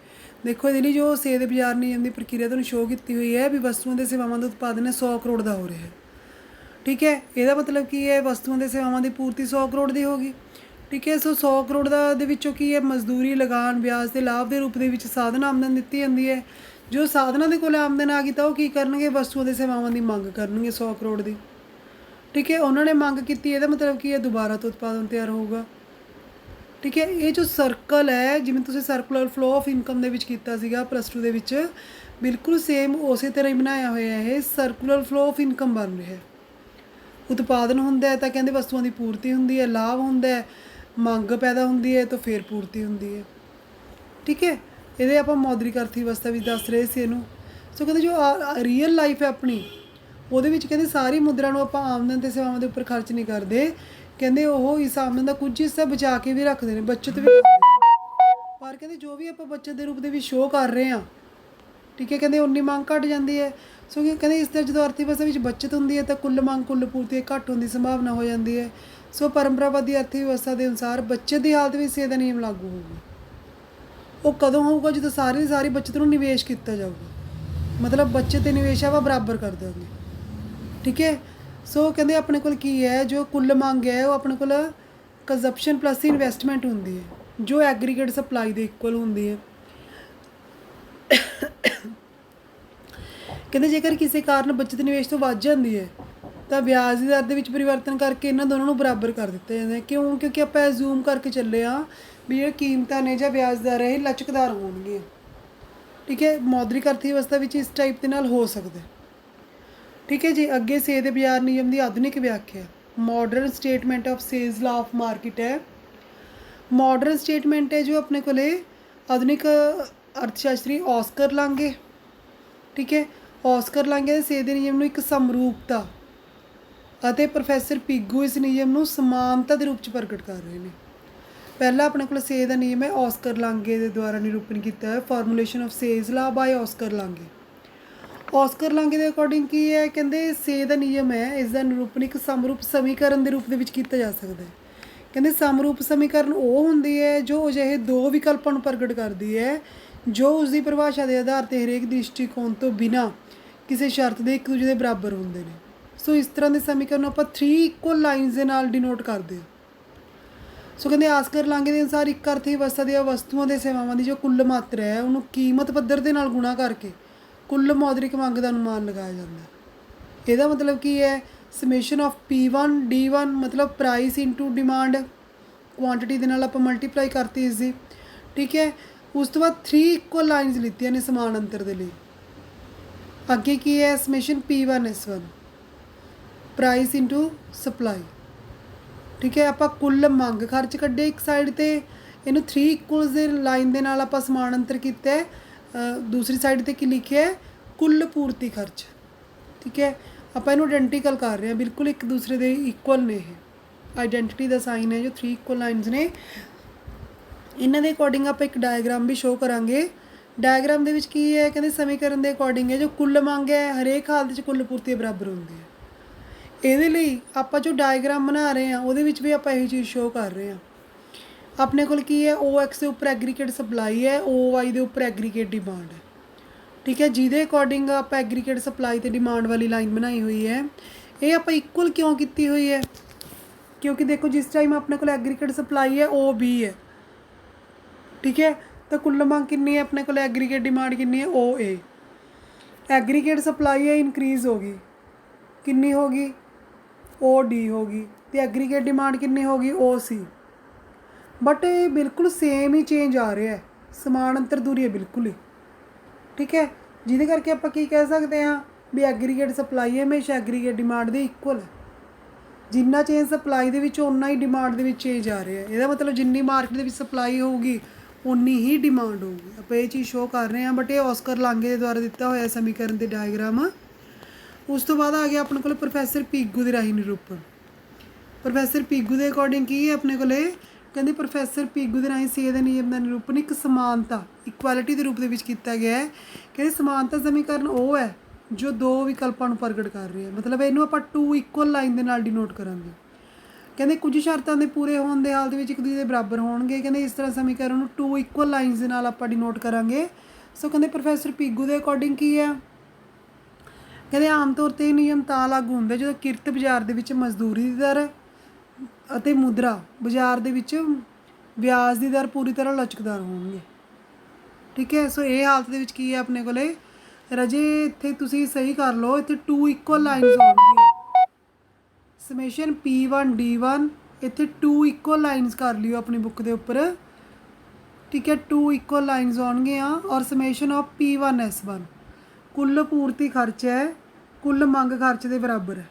Speaker 1: ਦੇਖੋ ਇਹਦੇ ਲਈ ਜੋ ਸੇ ਦੇ ਬਾਜ਼ਾਰ ਨਿਯਮ ਦੀ ਪ੍ਰਕਿਰਿਆ ਤੁਹਾਨੂੰ ਸ਼ੋਅ ਕੀਤੀ ਹੋਈ ਹੈ ਵੀ ਵਸਤੂਆਂ ਦੇ ਸੇਵਾਵਾਂ ਦਾ ਉਤਪਾਦਨ 100 ਕਰੋੜ ਦਾ ਹੋ ਰਿਹਾ ਹੈ। ਠੀਕ ਹੈ, ਇਹਦਾ ਮਤਲਬ ਕੀ ਹੈ, ਵਸਤੂਆਂ ਦੇ ਸੇਵਾਵਾਂ ਦੀ ਪੂਰਤੀ 100 ਕਰੋੜ ਦੀ ਹੋਗੀ। ਠੀਕ ਹੈ, ਸੋ 100 ਕਰੋੜ ਦੇ ਵਿੱਚੋਂ ਕੀ ਹੈ, ਮਜ਼ਦੂਰੀ, ਲਗਾਨ, ਵਿਆਜ ਅਤੇ ਲਾਭ ਦੇ ਰੂਪ ਦੇ ਵਿੱਚ ਸਾਧਨ ਆਮਦਨ ਦਿੱਤੀ ਜਾਂਦੀ ਹੈ। ਜੋ ਸਾਧਨਾਂ ਦੇ ਕੋਲ ਆਮਦਨ ਆ ਗਈ ਤਾਂ ਉਹ ਕੀ ਕਰਨਗੇ, ਵਸਤੂਆਂ ਦੇ ਸੇਵਾਵਾਂ ਦੀ ਮੰਗ ਕਰਨਗੇ 100 ਕਰੋੜ ਦੀ। ਠੀਕ ਹੈ, ਉਹਨਾਂ ਨੇ ਮੰਗ ਕੀਤੀ, ਇਹਦਾ ਮਤਲਬ ਕੀ ਹੈ, ਦੁਬਾਰਾ ਤੋਂ ਉਤਪਾਦਨ ਤਿਆਰ ਹੋਊਗਾ। ਠੀਕ ਹੈ, ਇਹ ਜੋ ਸਰਕਲ ਹੈ ਜਿਵੇਂ ਤੁਸੀਂ ਸਰਕੂਲਰ ਫਲੋ ਆਫ ਇਨਕਮ ਦੇ ਵਿੱਚ ਕੀਤਾ ਸੀਗਾ +2 ਦੇ ਵਿੱਚ, ਬਿਲਕੁਲ ਸੇਮ ਉਸੇ ਤਰ੍ਹਾਂ ਹੀ ਬਣਾਇਆ ਹੋਇਆ ਇਹ ਸਰਕੂਲਰ ਫਲੋ ਆਫ ਇਨਕਮ ਬਣ ਰਿਹਾ। ਉਤਪਾਦਨ ਹੁੰਦਾ ਹੈ ਤਾਂ ਕਹਿੰਦੇ ਵਸਤੂਆਂ ਦੀ ਪੂਰਤੀ ਹੁੰਦੀ ਹੈ, ਲਾਭ ਹੁੰਦਾ ਹੈ, ਮੰਗ ਪੈਦਾ ਹੁੰਦੀ ਹੈ ਤਾਂ ਫਿਰ ਪੂਰਤੀ ਹੁੰਦੀ ਹੈ। ਠੀਕ ਹੈ, ਇਹਦੇ ਆਪਾਂ ਮੌਦਰਿਕ ਅਰਥ ਵਿਵਸਥਾ ਵਿੱਚ ਦੱਸ ਰਹੇ ਸੀ ਇਹਨੂੰ। ਸੋ ਕਹਿੰਦੇ ਜੋ ਰੀਅਲ ਲਾਈਫ ਹੈ ਆਪਣੀ ਉਹਦੇ ਵਿੱਚ ਕਹਿੰਦੇ ਸਾਰੀ ਮੁਦਰਾ ਨੂੰ ਆਪਾਂ ਆਮਦਨ ਅਤੇ ਸੇਵਾਵਾਂ ਦੇ ਉੱਪਰ ਖਰਚ ਨਹੀਂ ਕਰਦੇ। ਕਹਿੰਦੇ ਉਹ ਇਸ ਆਮਦਨ ਦਾ ਕੁਝ ਹਿੱਸਾ ਬਚਾ ਕੇ ਵੀ ਰੱਖਦੇ ਨੇ, ਬੱਚਤ ਵੀ ਕਰਦੇ ਨੇ। ਪਰ ਕਹਿੰਦੇ ਜੋ ਵੀ ਆਪਾਂ ਬੱਚਤ ਦੇ ਰੂਪ ਦੇ ਵਿੱਚ ਸ਼ੋਅ ਕਰ ਰਹੇ ਹਾਂ, ਠੀਕ ਹੈ, ਕਹਿੰਦੇ ਉਨੀ ਮੰਗ ਘੱਟ ਜਾਂਦੀ ਹੈ। ਸੋ ਕਹਿੰਦੇ ਇਸ ਤਰ੍ਹਾਂ ਜਦੋਂ ਅਰਥ ਵਿਵਸਥਾ ਵਿੱਚ ਬੱਚਤ ਹੁੰਦੀ ਹੈ ਤਾਂ ਕੁੱਲ ਮੰਗ ਕੁੱਲ ਪੂਰਤੀ ਘੱਟ ਹੋਣ ਦੀ ਸੰਭਾਵਨਾ ਹੋ ਜਾਂਦੀ ਹੈ। ਸੋ ਪਰੰਪਰਾਵਾਦੀ ਅਰਥ ਵਿਵਸਥਾ ਦੇ ਅਨੁਸਾਰ ਬੱਚਤ ਦੀ ਹਾਲਤ ਵਿੱਚ ਸੇ ਦਾ ਨਿਯਮ ਲਾਗੂ ਹੋਊਗਾ। ਉਹ ਕਦੋਂ ਹੋਊਗਾ, ਜਦੋਂ ਸਾਰੀ ਦੀ ਸਾਰੀ ਬੱਚਤ ਨੂੰ ਨਿਵੇਸ਼ ਕੀਤਾ ਜਾਊਗਾ, ਮਤਲਬ ਬੱਚਤ ਅਤੇ ਨਿਵੇਸ਼ ਆਪਾਂ ਬਰਾਬਰ ਕਰ ਦਿਆਂਗੇ। ਠੀਕ ਹੈ, ਸੋ ਕਹਿੰਦੇ ਆਪਣੇ ਕੋਲ ਕੀ ਹੈ, ਜੋ ਕੁੱਲ ਮੰਗ ਹੈ ਉਹ ਆਪਣੇ ਕੋਲ ਕੰਜ਼ਪਸ਼ਨ ਪਲੱਸ ਇਨਵੈਸਟਮੈਂਟ ਹੁੰਦੀ ਹੈ ਜੋ ਐਗਰੀਗੇਟ ਸਪਲਾਈ ਦੇ ਇਕੁਅਲ ਹੁੰਦੀ ਹੈ। ਕਹਿੰਦੇ ਜੇਕਰ ਕਿਸੇ ਕਾਰਨ ਬੱਚਤ ਨਿਵੇਸ਼ ਤੋਂ ਵੱਧ ਜਾਂਦੀ ਹੈ ਤਾਂ ਵਿਆਜ ਦੀ ਦਰ ਦੇ ਵਿੱਚ ਪਰਿਵਰਤਨ ਕਰਕੇ ਇਹਨਾਂ ਦੋਨਾਂ ਨੂੰ ਬਰਾਬਰ ਕਰ ਦਿੱਤਾ ਜਾਂਦਾ ਹੈ। ਕਿਉਂ? ਕਿਉਂਕਿ ਆਪਾਂ ਐਜ਼ੂਮ ਕਰਕੇ ਚੱਲੇ ਹਾਂ ਵੀ ਜਿਹੜੀਆਂ ਕੀਮਤਾਂ ਨੇ ਜਾਂ ਵਿਆਜ ਦਰ ਹੈ ਇਹ ਲਚਕਦਾਰ ਹੋਣਗੀਆਂ। ਠੀਕ ਹੈ, ਮੌਦਰਿਕ ਅਰਥ ਵਿਵਸਥਾ ਵਿੱਚ ਇਸ ਟਾਈਪ ਦੇ ਨਾਲ ਹੋ ਸਕਦਾ। ਠੀਕ ਹੈ ਜੀ। ਅੱਗੇ ਸੇ ਦੇ ਬਾਜ਼ਾਰ ਨਿਯਮ ਦੀ ਆਧੁਨਿਕ ਵਿਆਖਿਆ, modern statement of Say's law of market ਹੈ। ਮਾਡਰਨ ਸਟੇਟਮੈਂਟ ਹੈ ਜੋ ਆਪਣੇ ਕੋਲੇ ਆਧੁਨਿਕ ਅਰਥਸ਼ਾਸਤਰੀ ਔਸਕਰ ਲਾਂਗੇ, ਠੀਕ ਹੈ, ਔਸਕਰ ਲਾਂਗੇ ਸੇ ਦੇ ਨਿਯਮ ਨੂੰ ਇੱਕ ਸਮਰੂਪਤਾ ਅਤੇ ਪ੍ਰੋਫੈਸਰ ਪਿਗੂ ਇਸ ਨਿਯਮ ਨੂੰ ਸਮਾਨਤਾ ਦੇ ਰੂਪ 'ਚ ਪ੍ਰਗਟ ਕਰ ਰਹੇ ਨੇ। ਪਹਿਲਾ ਆਪਣੇ ਕੋਲ ਸੇ ਦਾ ਨਿਯਮ ਹੈ, ਔਸਕਰ ਲਾਂਗੇ ਦੇ ਦੁਆਰਾ ਨਿਰੂਪਣ ਕੀਤਾ ਹੈ, ਫਾਰਮੂਲੇਸ਼ਨ ਆਫ ਸੇਜ਼ ਲਾ ਬਾਏ ਔਸਕਰ ਲਾਂਗੇ। ਔਸਕਰ ਲਾਂਗੇ ਦੇ ਅਕੋਰਡਿੰਗ ਕੀ ਹੈ, ਕਹਿੰਦੇ ਸੇ ਦਾ ਨਿਯਮ ਹੈ, ਇਸ ਦਾ ਨਿਰੂਪਣ ਇੱਕ ਸਮਰੂਪ ਸਮੀਕਰਨ ਦੇ ਰੂਪ ਦੇ ਵਿੱਚ ਕੀਤਾ ਜਾ ਸਕਦਾ ਹੈ। ਕਹਿੰਦੇ ਸਮਰੂਪ ਸਮੀਕਰਨ ਉਹ ਹੁੰਦੀ ਹੈ ਜੋ ਅਜਿਹੇ ਦੋ ਵਿਕਲਪਾਂ ਨੂੰ ਪ੍ਰਗਟ ਕਰਦੀ ਹੈ ਜੋ ਉਸਦੀ ਪਰਿਭਾਸ਼ਾ ਦੇ ਆਧਾਰ 'ਤੇ ਹਰੇਕ ਦ੍ਰਿਸ਼ਟੀਕੋਣ ਤੋਂ ਬਿਨਾਂ ਕਿਸੇ ਸ਼ਰਤ ਦੇ ਇੱਕ ਦੂਜੇ ਦੇ ਬਰਾਬਰ ਹੁੰਦੇ ਨੇ। ਸੋ ਇਸ ਤਰ੍ਹਾਂ ਦੇ ਸਮੀਕਰਨ ਨੂੰ ਆਪਾਂ 3 ਇਕੁਅਲ ਲਾਈਨਸ ਦੇ ਨਾਲ ਡਿਨੋਟ ਕਰਦੇ ਹਾਂ। ਸੋ ਕਹਿੰਦੇ ਆਸਕਰ ਲਾਂਗੇ ਦੇ ਅਨੁਸਾਰ ਇੱਕ ਅਰਥ ਵਿਵਸਥਾ ਦੀਆਂ ਵਸਤੂਆਂ ਦੇ ਸੇਵਾਵਾਂ ਦੀ ਜੋ ਕੁੱਲ ਮਾਤਰਾ ਹੈ ਉਹਨੂੰ ਕੀਮਤ ਪੱਧਰ ਦੇ ਨਾਲ ਗੁਣਾ ਕਰਕੇ ਕੁੱਲ ਮੌਦਰਿਕ ਮੰਗ ਦਾ ਅਨੁਮਾਨ ਲਗਾਇਆ ਜਾਂਦਾ। ਇਹਦਾ ਮਤਲਬ ਕੀ ਹੈ, ਸਮੇਸ਼ਨ ਆਫ P1 D1 ਮਤਲਬ ਪ੍ਰਾਈਸ ਇਨਟੂ ਡਿਮਾਂਡ, ਕੁਆਂਟਿਟੀ ਦੇ ਨਾਲ ਆਪਾਂ ਮਲਟੀਪਲਾਈ ਕਰਤੀ ਇਸ ਦੀ, ਠੀਕ ਹੈ। ਉਸ ਤੋਂ ਬਾਅਦ 3 ਇਕੁਅਲ ਲਾਈਨਸ ਲਿੱਤੀਆਂ ਨੇ ਸਮਾਨ ਅੰਤਰ ਦੇ ਲਈ। ਅੱਗੇ ਕੀ ਹੈ, summation P1 S1 price into supply, ਠੀਕ ਹੈ। ਆਪਾਂ ਕੁੱਲ ਮੰਗ ਖਰਚ ਕੱਢੇ ਇੱਕ ਸਾਈਡ 'ਤੇ, ਇਹਨੂੰ 3 ਇਕੁਅਲਸ ਦੇ ਲਾਈਨ ਦੇ ਨਾਲ ਆਪਾਂ ਸਮਾਨ ਅੰਤਰ ਕੀਤਾ। ਦੂਸਰੀ ਸਾਈਡ 'ਤੇ ਕੀ ਲਿਖਿਆ, ਕੁੱਲ ਪੂਰਤੀ ਖਰਚ, ਠੀਕ ਹੈ। ਆਪਾਂ ਇਹਨੂੰ ਆਇਡੈਂਟੀਕਲ ਕਰ ਰਹੇ ਹਾਂ, ਬਿਲਕੁਲ ਇੱਕ ਦੂਸਰੇ ਦੇ ਇਕੁਅਲ ਨੇ। ਇਹ ਆਈਡੈਂਟਿਟੀ ਦਾ ਸਾਈਨ ਹੈ ਜੋ 3 ਇਕੁਅਲ ਲਾਈਨਸ ਨੇ। ਇਹਨਾਂ ਦੇ ਅਕੋਰਡਿੰਗ ਆਪਾਂ ਇੱਕ ਡਾਇਗਰਾਮ ਵੀ ਸ਼ੋਅ ਕਰਾਂਗੇ। ਡਾਇਗਰਾਮ ਦੇ ਵਿੱਚ ਕੀ ਹੈ, ਕਹਿੰਦੇ ਸਮੀਕਰਨ ਦੇ ਅਕੋਰਡਿੰਗ ਹੈ ਜੋ ਕੁੱਲ ਮੰਗ ਹੈ ਹਰੇਕ ਹਾਲਤ 'ਚ ਕੁੱਲ ਪੂਰਤੀ ਬਰਾਬਰ ਹੁੰਦੀ ਹੈ। ਇਹਦੇ ਲਈ ਆਪਾਂ ਜੋ ਡਾਇਗਰਾਮ ਬਣਾ ਰਹੇ ਹਾਂ ਉਹਦੇ ਵਿੱਚ ਵੀ ਆਪਾਂ ਇਹੀ ਚੀਜ਼ ਸ਼ੋਅ ਕਰ ਰਹੇ ਹਾਂ। ਆਪਣੇ ਕੋਲ ਕੀ ਹੈ, OX ਦੇ ਉੱਪਰ ਐਗਰੀਗੇਟ ਸਪਲਾਈ ਹੈ, OY ਦੇ ਉੱਪਰ ਐਗਰੀਗੇਟ ਡਿਮਾਂਡ ਹੈ, ਠੀਕ ਹੈ। ਜਿਹਦੇ ਅਕੋਰਡਿੰਗ ਆਪਾਂ ਐਗਰੀਗੇਟ ਸਪਲਾਈ ਅਤੇ ਡਿਮਾਂਡ ਵਾਲੀ ਲਾਈਨ ਬਣਾਈ ਹੋਈ ਹੈ। ਇਹ ਆਪਾਂ ਇਕੁਅਲ ਕਿਉਂ ਕੀਤੀ ਹੋਈ ਹੈ, ਕਿਉਂਕਿ ਦੇਖੋ ਜਿਸ ਟਾਈਮ ਆਪਣੇ ਕੋਲ ਐਗਰੀਗੇਟ ਸਪਲਾਈ ਹੈ OB ਹੈ, ਠੀਕ ਹੈ, ਤਾਂ ਕੁੱਲ ਮੰਗ ਕਿੰਨੀ ਹੈ ਆਪਣੇ ਕੋਲ, ਐਗਰੀਗੇਟ ਡਿਮਾਂਡ ਕਿੰਨੀ ਹੈ OA। ਐਗਰੀਗੇਟ ਸਪਲਾਈ ਹੈ ਇਨਕਰੀਜ਼ ਹੋ ਗਈ, ਕਿੰਨੀ ਹੋ ਗਈ OD ਹੋ ਗਈ, ਅਤੇ ਐਗਰੀਗੇਟ ਡਿਮਾਂਡ ਕਿੰਨੀ ਹੋ ਗਈ OC। ਬਟ ਇਹ ਬਿਲਕੁਲ ਸੇਮ ਹੀ ਚੇਂਜ ਆ ਰਿਹਾ ਹੈ, ਸਮਾਨ ਅੰਤਰ ਦੂਰੀ ਹੈ ਬਿਲਕੁਲ ਹੀ, ਠੀਕ ਹੈ। ਜਿਹਦੇ ਕਰਕੇ ਆਪਾਂ ਕੀ ਕਹਿ ਸਕਦੇ ਹਾਂ ਵੀ ਐਗਰੀਗੇਟ ਸਪਲਾਈ ਹਮੇਸ਼ਾ ਐਗਰੀਗੇਟ ਡਿਮਾਂਡ ਦੇ ਇਕੁਅਲ ਹੈ। ਜਿੰਨਾ ਚੇਂਜ ਸਪਲਾਈ ਦੇ ਵਿੱਚ ਓਨਾ ਹੀ ਡਿਮਾਂਡ ਦੇ ਵਿੱਚ ਚੇਂਜ ਆ ਰਿਹਾ। ਇਹਦਾ ਮਤਲਬ ਜਿੰਨੀ ਮਾਰਕੀਟ ਦੇ ਵਿੱਚ ਸਪਲਾਈ ਹੋਊਗੀ ਉਨੀ ਹੀ ਡਿਮਾਂਡ ਹੋਊਗੀ। ਆਪਾਂ ਇਹ ਚੀਜ਼ ਸ਼ੋਅ ਕਰ ਰਹੇ ਹਾਂ, ਬਟ ਇਹ ਔਸਕਰ ਲਾਂਗੇ ਦੇ ਦੁਆਰਾ ਦਿੱਤਾ ਹੋਇਆ ਸਮੀਕਰਨ ਦੇ ਡਾਇਗਰਾਮ। ਉਸ ਤੋਂ ਬਾਅਦ ਆ ਗਿਆ ਆਪਣੇ ਕੋਲ ਪ੍ਰੋਫੈਸਰ ਪਿਗੂ ਦੇ ਰਾਹੀਂ ਨਿਰੂਪਣ। ਪ੍ਰੋਫੈਸਰ ਪਿਗੂ ਦੇ ਅਕੋਰਡਿੰਗ ਕੀ ਹੈ ਆਪਣੇ ਕੋਲੇ, ਕਹਿੰਦੇ ਪ੍ਰੋਫੈਸਰ ਪਿਗੂ ਦੇ ਰਾਹੀਂ ਸੇ ਦੇ ਨਿਯਮ ਦਾ ਨਿਰੂਪਣ ਇੱਕ ਸਮਾਨਤਾ ਇਕੁਐਲਿਟੀ ਦੇ ਰੂਪ ਦੇ ਵਿੱਚ ਕੀਤਾ ਗਿਆ ਹੈ। ਕਹਿੰਦੇ ਸਮਾਨਤਾ ਸਮੀਕਰਨ ਉਹ ਹੈ ਜੋ ਦੋ ਵਿਕਲਪਾਂ ਨੂੰ ਪ੍ਰਗਟ ਕਰ ਰਿਹਾ। ਮਤਲਬ ਇਹਨੂੰ ਆਪਾਂ 2 ਇਕੁਅਲ ਲਾਈਨ ਦੇ ਨਾਲ ਡਿਨੋਟ ਕਰਾਂਗੇ। ਕਹਿੰਦੇ ਕੁਝ ਸ਼ਰਤਾਂ ਦੇ ਪੂਰੇ ਹੋਣ ਦੇ ਹਾਲਤ ਵਿੱਚ ਇੱਕ ਦੂਜੇ ਦੇ ਬਰਾਬਰ ਹੋਣਗੇ। ਕਹਿੰਦੇ ਇਸ ਤਰ੍ਹਾਂ ਸਮੀਕਰਨ ਨੂੰ 2 ਇਕੁਅਲ ਲਾਈਨਸ ਦੇ ਨਾਲ ਆਪਾਂ ਡਿਨੋਟ ਕਰਾਂਗੇ। ਸੋ ਕਹਿੰਦੇ ਪ੍ਰੋਫੈਸਰ ਪਿਗੂ ਦੇ ਅਕੋਰਡਿੰਗ ਕੀ ਹੈ, ਕਹਿੰਦੇ ਆਮ ਤੌਰ 'ਤੇ ਇਹ ਨਿਯਮ ਤਾਂ ਲਾਗੂ ਹੁੰਦੇ ਜਦੋਂ ਕਿਰਤ ਬਾਜ਼ਾਰ ਦੇ ਵਿੱਚ ਮਜ਼ਦੂਰੀ ਦੀ ਦਰ ਅਤੇ ਮੁਦਰਾ ਬਾਜ਼ਾਰ ਦੇ ਵਿੱਚ ਵਿਆਜ ਦੀ ਦਰ ਪੂਰੀ ਤਰ੍ਹਾਂ ਲਚਕਦਾਰ ਹੋਣਗੇ, ਠੀਕ ਹੈ। ਸੋ ਇਹ ਹਾਲਤ ਦੇ ਵਿੱਚ ਕੀ ਹੈ ਆਪਣੇ ਕੋਲੇ ਰਾਜੇ, ਇੱਥੇ ਤੁਸੀਂ ਸਹੀ ਕਰ ਲਓ, ਇੱਥੇ 2 ਇਕੁਅਲ ਲਾਈਨਸ ਹੋਣਗੀਆਂ। ਸਮੇਸ਼ਨ P1 D1 ਇੱਥੇ 2 ਇਕੁਅਲ ਲਾਈਨਸ ਕਰ ਲਿਓ ਆਪਣੀ ਬੁੱਕ ਦੇ ਉੱਪਰ, ਠੀਕ ਹੈ। 2 ਇਕੁਅਲ ਲਾਈਨਸ ਆਉਣਗੀਆਂ ਔਰ ਸਮੇਸ਼ਨ ਆਫ P1 S1 ਕੁੱਲ ਪੂਰਤੀ ਖਰਚ ਹੈ ਕੁੱਲ ਮੰਗ ਖਰਚ ਦੇ ਬਰਾਬਰ ਹੈ,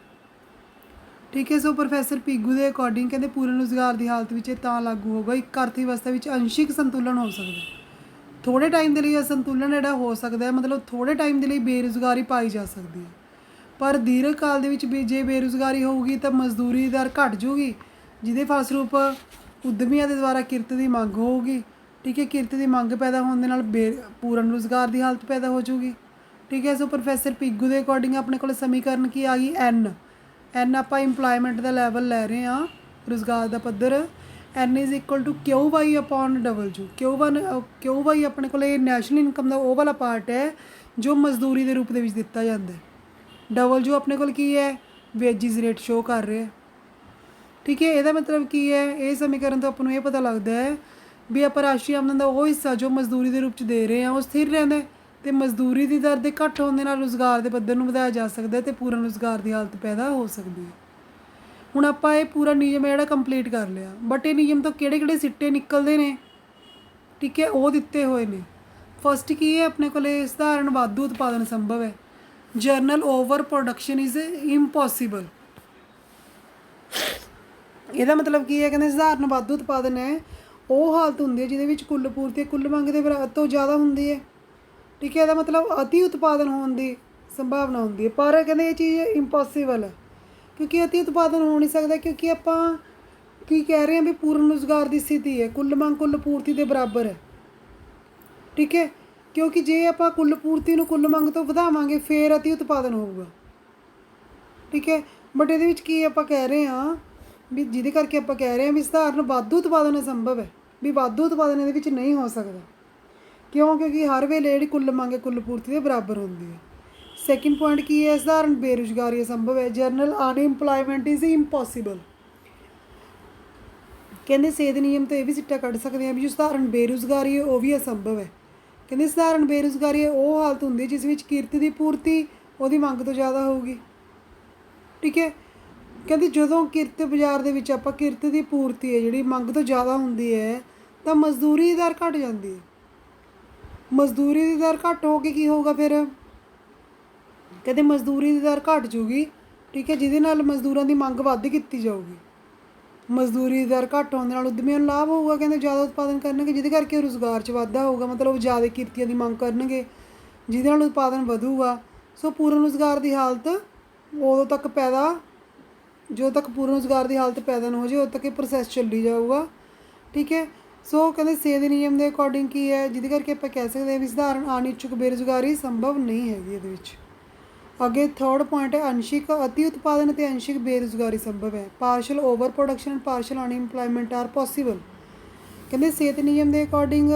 Speaker 1: ਠੀਕ ਹੈ। ਸੋ ਪ੍ਰੋਫੈਸਰ ਪਿਗੂ ਦੇ ਅਕੋਰਡਿੰਗ ਕਹਿੰਦੇ ਪੂਰਨ ਰੁਜ਼ਗਾਰ ਦੀ ਹਾਲਤ ਵਿੱਚ ਇਹ ਤਾਂ ਲਾਗੂ ਹੋਗਾ, ਇੱਕ ਅਰਥ ਵਿਵਸਥਾ ਵਿੱਚ ਅੰਸ਼ਿਕ ਸੰਤੁਲਨ ਹੋ ਸਕਦਾ। ਥੋੜ੍ਹੇ ਟਾਈਮ ਦੇ ਲਈ ਅਸੰਤੁਲਨ ਜਿਹੜਾ ਹੋ ਸਕਦਾ ਹੈ, ਮਤਲਬ ਥੋੜ੍ਹੇ ਟਾਈਮ ਦੇ ਲਈ ਬੇਰੁਜ਼ਗਾਰੀ ਪਾਈ ਜਾ ਸਕਦੀ ਹੈ। ਪਰ ਦੀਰਘ ਕਾਲ ਦੇ ਵਿੱਚ ਜੇ ਬੇਰੁਜ਼ਗਾਰੀ ਹੋਊਗੀ ਤਾਂ ਮਜ਼ਦੂਰੀ ਦਰ ਘੱਟ ਜੂਗੀ, ਜਿਹਦੇ ਫਲਸਰੂਪ ਉਦਮੀਆਂ ਦੇ ਦੁਆਰਾ ਕਿਰਤ ਦੀ ਮੰਗ ਹੋਊਗੀ, ਠੀਕ ਹੈ। ਕਿਰਤ ਦੀ ਮੰਗ ਪੈਦਾ ਹੋਣ ਦੇ ਨਾਲ ਪੂਰਨ ਰੁਜ਼ਗਾਰ ਦੀ ਹਾਲਤ ਪੈਦਾ ਹੋ ਜੂਗੀ, ਠੀਕ ਹੈ। ਸੋ ਪ੍ਰੋਫੈਸਰ ਪਿਗੂ ਦੇ ਅਕੋਰਡਿੰਗ ਆਪਣੇ ਕੋਲ ਸਮੀਕਰਨ ਕੀ ਆ ਗਈ, ਐਨ ਆਪਾਂ ਇੰਪਲੋਇਮੈਂਟ ਦਾ ਲੈਵਲ ਲੈ ਰਹੇ ਹਾਂ, ਰੁਜ਼ਗਾਰ ਦਾ ਪੱਧਰ। N is equal to QY upon W। QY ਆਪਣੇ ਕੋਲ ਇਹ ਨੈਸ਼ਨਲ ਇਨਕਮ ਦਾ ਉਹ ਵਾਲਾ ਪਾਰਟ ਹੈ ਜੋ ਮਜ਼ਦੂਰੀ ਦੇ ਰੂਪ ਦੇ ਵਿੱਚ ਦਿੱਤਾ ਜਾਂਦਾ। W ਆਪਣੇ ਕੋਲ ਕੀ ਹੈ, ਵੇਜਿਸ ਰੇਟ ਸ਼ੋਅ ਕਰ ਰਿਹਾ, ਠੀਕ ਹੈ। ਇਹਦਾ ਮਤਲਬ ਕੀ ਹੈ, ਇਹ ਸਮੀਕਰਨ ਤੋਂ ਆਪਾਂ ਨੂੰ ਇਹ ਪਤਾ ਲੱਗਦਾ ਹੈ ਵੀ ਆਪਾਂ ਰਾਸ਼ਟਰੀ ਆਮਦਨ ਦਾ ਉਹ ਹਿੱਸਾ ਜੋ ਮਜ਼ਦੂਰੀ ਦੇ ਰੂਪ 'ਚ ਦੇ ਰਹੇ ਹਾਂ ਉਹ ਸਥਿਰ ਰਹਿੰਦਾ, ਅਤੇ ਮਜ਼ਦੂਰੀ ਦੀ ਦਰ ਦੇ ਘੱਟ ਹੋਣ ਦੇ ਨਾਲ ਰੁਜ਼ਗਾਰ ਦੇ ਪੱਧਰ ਨੂੰ ਵਧਾਇਆ ਜਾ ਸਕਦਾ ਅਤੇ ਪੂਰਨ ਰੁਜ਼ਗਾਰ ਦੀ ਹਾਲਤ ਪੈਦਾ ਹੋ ਸਕਦੀ ਹੈ। ਹੁਣ ਆਪਾਂ ਇਹ ਪੂਰਾ ਨਿਯਮ ਜਿਹੜਾ ਕੰਪਲੀਟ ਕਰ ਲਿਆ, ਬਟ ਇਹ ਨਿਯਮ ਤੋਂ ਕਿਹੜੇ ਕਿਹੜੇ ਸਿੱਟੇ ਨਿਕਲਦੇ ਨੇ, ਠੀਕ ਹੈ, ਉਹ ਦਿੱਤੇ ਹੋਏ ਨੇ। ਫਸਟ ਕੀ ਹੈ ਆਪਣੇ ਕੋਲ, ਸਧਾਰਨ ਵਾਧੂ ਉਤਪਾਦਨ ਸੰਭਵ ਹੈ। General over production is impossible. ਇਹਦਾ ਮਤਲਬ ਕੀ ਹੈ, ਕਹਿੰਦੇ ਸਧਾਰਨ ਵਾਧੂ ਉਤਪਾਦਨ ਹੈ ਉਹ ਹਾਲਤ ਹੁੰਦੀ ਹੈ ਜਿਹਦੇ ਵਿੱਚ ਕੁੱਲ ਪੂਰਤੀ ਕੁੱਲ ਮੰਗ ਦੇ ਤੋਂ ਜ਼ਿਆਦਾ ਹੁੰਦੀ ਹੈ। ਠੀਕ ਹੈ, ਇਹਦਾ ਮਤਲਬ ਅਤੀ ਉਤਪਾਦਨ ਹੋਣ ਦੀ ਸੰਭਾਵਨਾ ਹੁੰਦੀ ਹੈ, ਪਰ ਕਹਿੰਦੇ ਇਹ ਚੀਜ਼ ਇੰਪੋਸੀਬਲ ਹੈ ਕਿਉਂਕਿ ਅਤੀ ਉਤਪਾਦਨ ਹੋ ਨਹੀਂ ਸਕਦਾ, ਕਿਉਂਕਿ ਆਪਾਂ ਕੀ ਕਹਿ ਰਹੇ ਹਾਂ ਵੀ ਪੂਰਨ ਰੁਜ਼ਗਾਰ ਦੀ ਸਥਿਤੀ ਹੈ, ਕੁੱਲ ਮੰਗ ਕੁੱਲ ਪੂਰਤੀ ਦੇ ਬਰਾਬਰ ਹੈ। ਠੀਕ ਹੈ, ਕਿਉਂਕਿ ਜੇ ਆਪਾਂ ਕੁੱਲ ਪੂਰਤੀ ਨੂੰ ਕੁੱਲ ਮੰਗ ਤੋਂ ਵਧਾਵਾਂਗੇ ਫਿਰ ਅਤੀ ਉਤਪਾਦਨ ਹੋਊਗਾ। ਠੀਕ ਹੈ, ਬਟ ਇਹਦੇ ਵਿੱਚ ਕੀ ਆਪਾਂ ਕਹਿ ਰਹੇ ਹਾਂ ਵੀ ਜਿਹਦੇ ਕਰਕੇ ਆਪਾਂ ਕਹਿ ਰਹੇ ਹਾਂ ਵੀ ਸਧਾਰਨ ਵਾਧੂ ਉਤਪਾਦਨ ਅਸੰਭਵ ਹੈ, ਵੀ ਵਾਧੂ ਉਤਪਾਦਨ ਇਹਦੇ ਵਿੱਚ ਨਹੀਂ ਹੋ ਸਕਦਾ। ਕਿਉਂ? ਕਿਉਂਕਿ ਹਰ ਵੇਲੇ ਜਿਹੜੀ ਕੁੱਲ ਮੰਗ ਹੈ ਕੁੱਲ ਪੂਰਤੀ ਦੇ ਬਰਾਬਰ ਹੁੰਦੀ ਹੈ। ਸੈਕਿੰਡ ਪੁਆਇੰਟ ਕੀ ਹੈ, ਸਧਾਰਨ ਬੇਰੁਜ਼ਗਾਰੀ ਅਸੰਭਵ ਹੈ, ਜਨਰਲ ਅਨਇੰਪਲੋਇਮੈਂਟ ਇਜ਼ ਇੰਪੋਸੀਬਲ। ਕਹਿੰਦੇ ਸੇਧ ਨਿਯਮ ਤੋਂ ਇਹ ਵੀ ਸਿੱਟਾ ਕੱਢ ਸਕਦੇ ਹਾਂ ਵੀ ਜੋ ਸਧਾਰਨ ਬੇਰੁਜ਼ਗਾਰੀ ਹੈ ਉਹ ਵੀ ਅਸੰਭਵ ਹੈ। ਕਹਿੰਦੇ ਸਧਾਰਨ ਬੇਰੁਜ਼ਗਾਰੀ ਉਹ ਹਾਲਤ ਹੁੰਦੀ ਹੈ ਜਿਸ ਵਿੱਚ ਕਿਰਤ ਦੀ ਪੂਰਤੀ ਉਹਦੀ ਮੰਗ ਤੋਂ ਜ਼ਿਆਦਾ ਹੋਊਗੀ। ਠੀਕ ਹੈ, ਕਹਿੰਦੇ ਜਦੋਂ ਕਿਰਤ ਬਾਜ਼ਾਰ ਦੇ ਵਿੱਚ ਆਪਾਂ ਕਿਰਤ ਦੀ ਪੂਰਤੀ ਹੈ ਜਿਹੜੀ ਮੰਗ ਤੋਂ ਜ਼ਿਆਦਾ ਹੁੰਦੀ ਹੈ ਤਾਂ ਮਜ਼ਦੂਰੀ ਦੀ ਦਰ ਘੱਟ ਜਾਂਦੀ ਹੈ। ਮਜ਼ਦੂਰੀ ਦੀ ਦਰ ਘੱਟ ਹੋ ਕੇ ਕੀ ਹੋਊਗਾ ਫਿਰ? ਕਹਿੰਦੇ ਮਜ਼ਦੂਰੀ ਦੀ ਦਰ ਘੱਟ ਜੂਗੀ। ਠੀਕ ਹੈ, ਜਿਹਦੇ ਨਾਲ ਮਜ਼ਦੂਰਾਂ ਦੀ ਮੰਗ ਵੱਧ ਕੀਤੀ ਜਾਊਗੀ। ਮਜ਼ਦੂਰੀ ਦੀ ਦਰ ਘੱਟ ਹੋਣ ਦੇ ਨਾਲ ਉਦਮੀਆਂ ਨੂੰ ਲਾਭ ਹੋਊਗਾ, ਕਹਿੰਦੇ ਜ਼ਿਆਦਾ ਉਤਪਾਦਨ ਕਰਨਗੇ ਜਿਹਦੇ ਕਰਕੇ ਰੁਜ਼ਗਾਰ 'ਚ ਵਾਧਾ ਹੋਊਗਾ, ਮਤਲਬ ਜ਼ਿਆਦਾ ਕਿਰਤੀਆਂ ਦੀ ਮੰਗ ਕਰਨਗੇ ਜਿਹਦੇ ਨਾਲ ਉਤਪਾਦਨ ਵਧੂਗਾ। ਸੋ ਪੂਰਨ ਰੁਜ਼ਗਾਰ ਦੀ ਹਾਲਤ ਉਦੋਂ ਤੱਕ ਜਦੋਂ ਤੱਕ ਪੂਰਨ ਰੁਜ਼ਗਾਰ ਦੀ ਹਾਲਤ ਪੈਦਾ ਨਾ ਹੋ ਜਾਏ ਉਦੋਂ ਤੱਕ ਇਹ ਪ੍ਰੋਸੈਸ ਚੱਲੀ ਜਾਊਗਾ। ਠੀਕ ਹੈ, ਸੋ ਕਹਿੰਦੇ ਸੇਧ ਨਿਯਮ ਦੇ ਅਕੋਰਡਿੰਗ ਕੀ ਹੈ ਜਿਹਦੇ ਕਰਕੇ ਆਪਾਂ ਕਹਿ ਸਕਦੇ ਹਾਂ ਵੀ ਸਧਾਰਨ ਅਨਿੱਛੁਕ ਬੇਰੁਜ਼ਗਾਰੀ ਸੰਭਵ ਨਹੀਂ ਹੈਗੀ ਇਹਦੇ ਵਿੱਚ। ਅੱਗੇ ਥਰਡ ਪੁਆਇੰਟ ਹੈ ਅੰਸ਼ਿਕ ਅਤੀ ਉਤਪਾਦਨ ਅਤੇ ਅੰਸ਼ਿਕ ਬੇਰੁਜ਼ਗਾਰੀ ਸੰਭਵ ਹੈ। Partial over production partial unemployment are possible. ਕਹਿੰਦੇ ਸੇਧ ਨਿਯਮ ਦੇ ਅਕੋਰਡਿੰਗ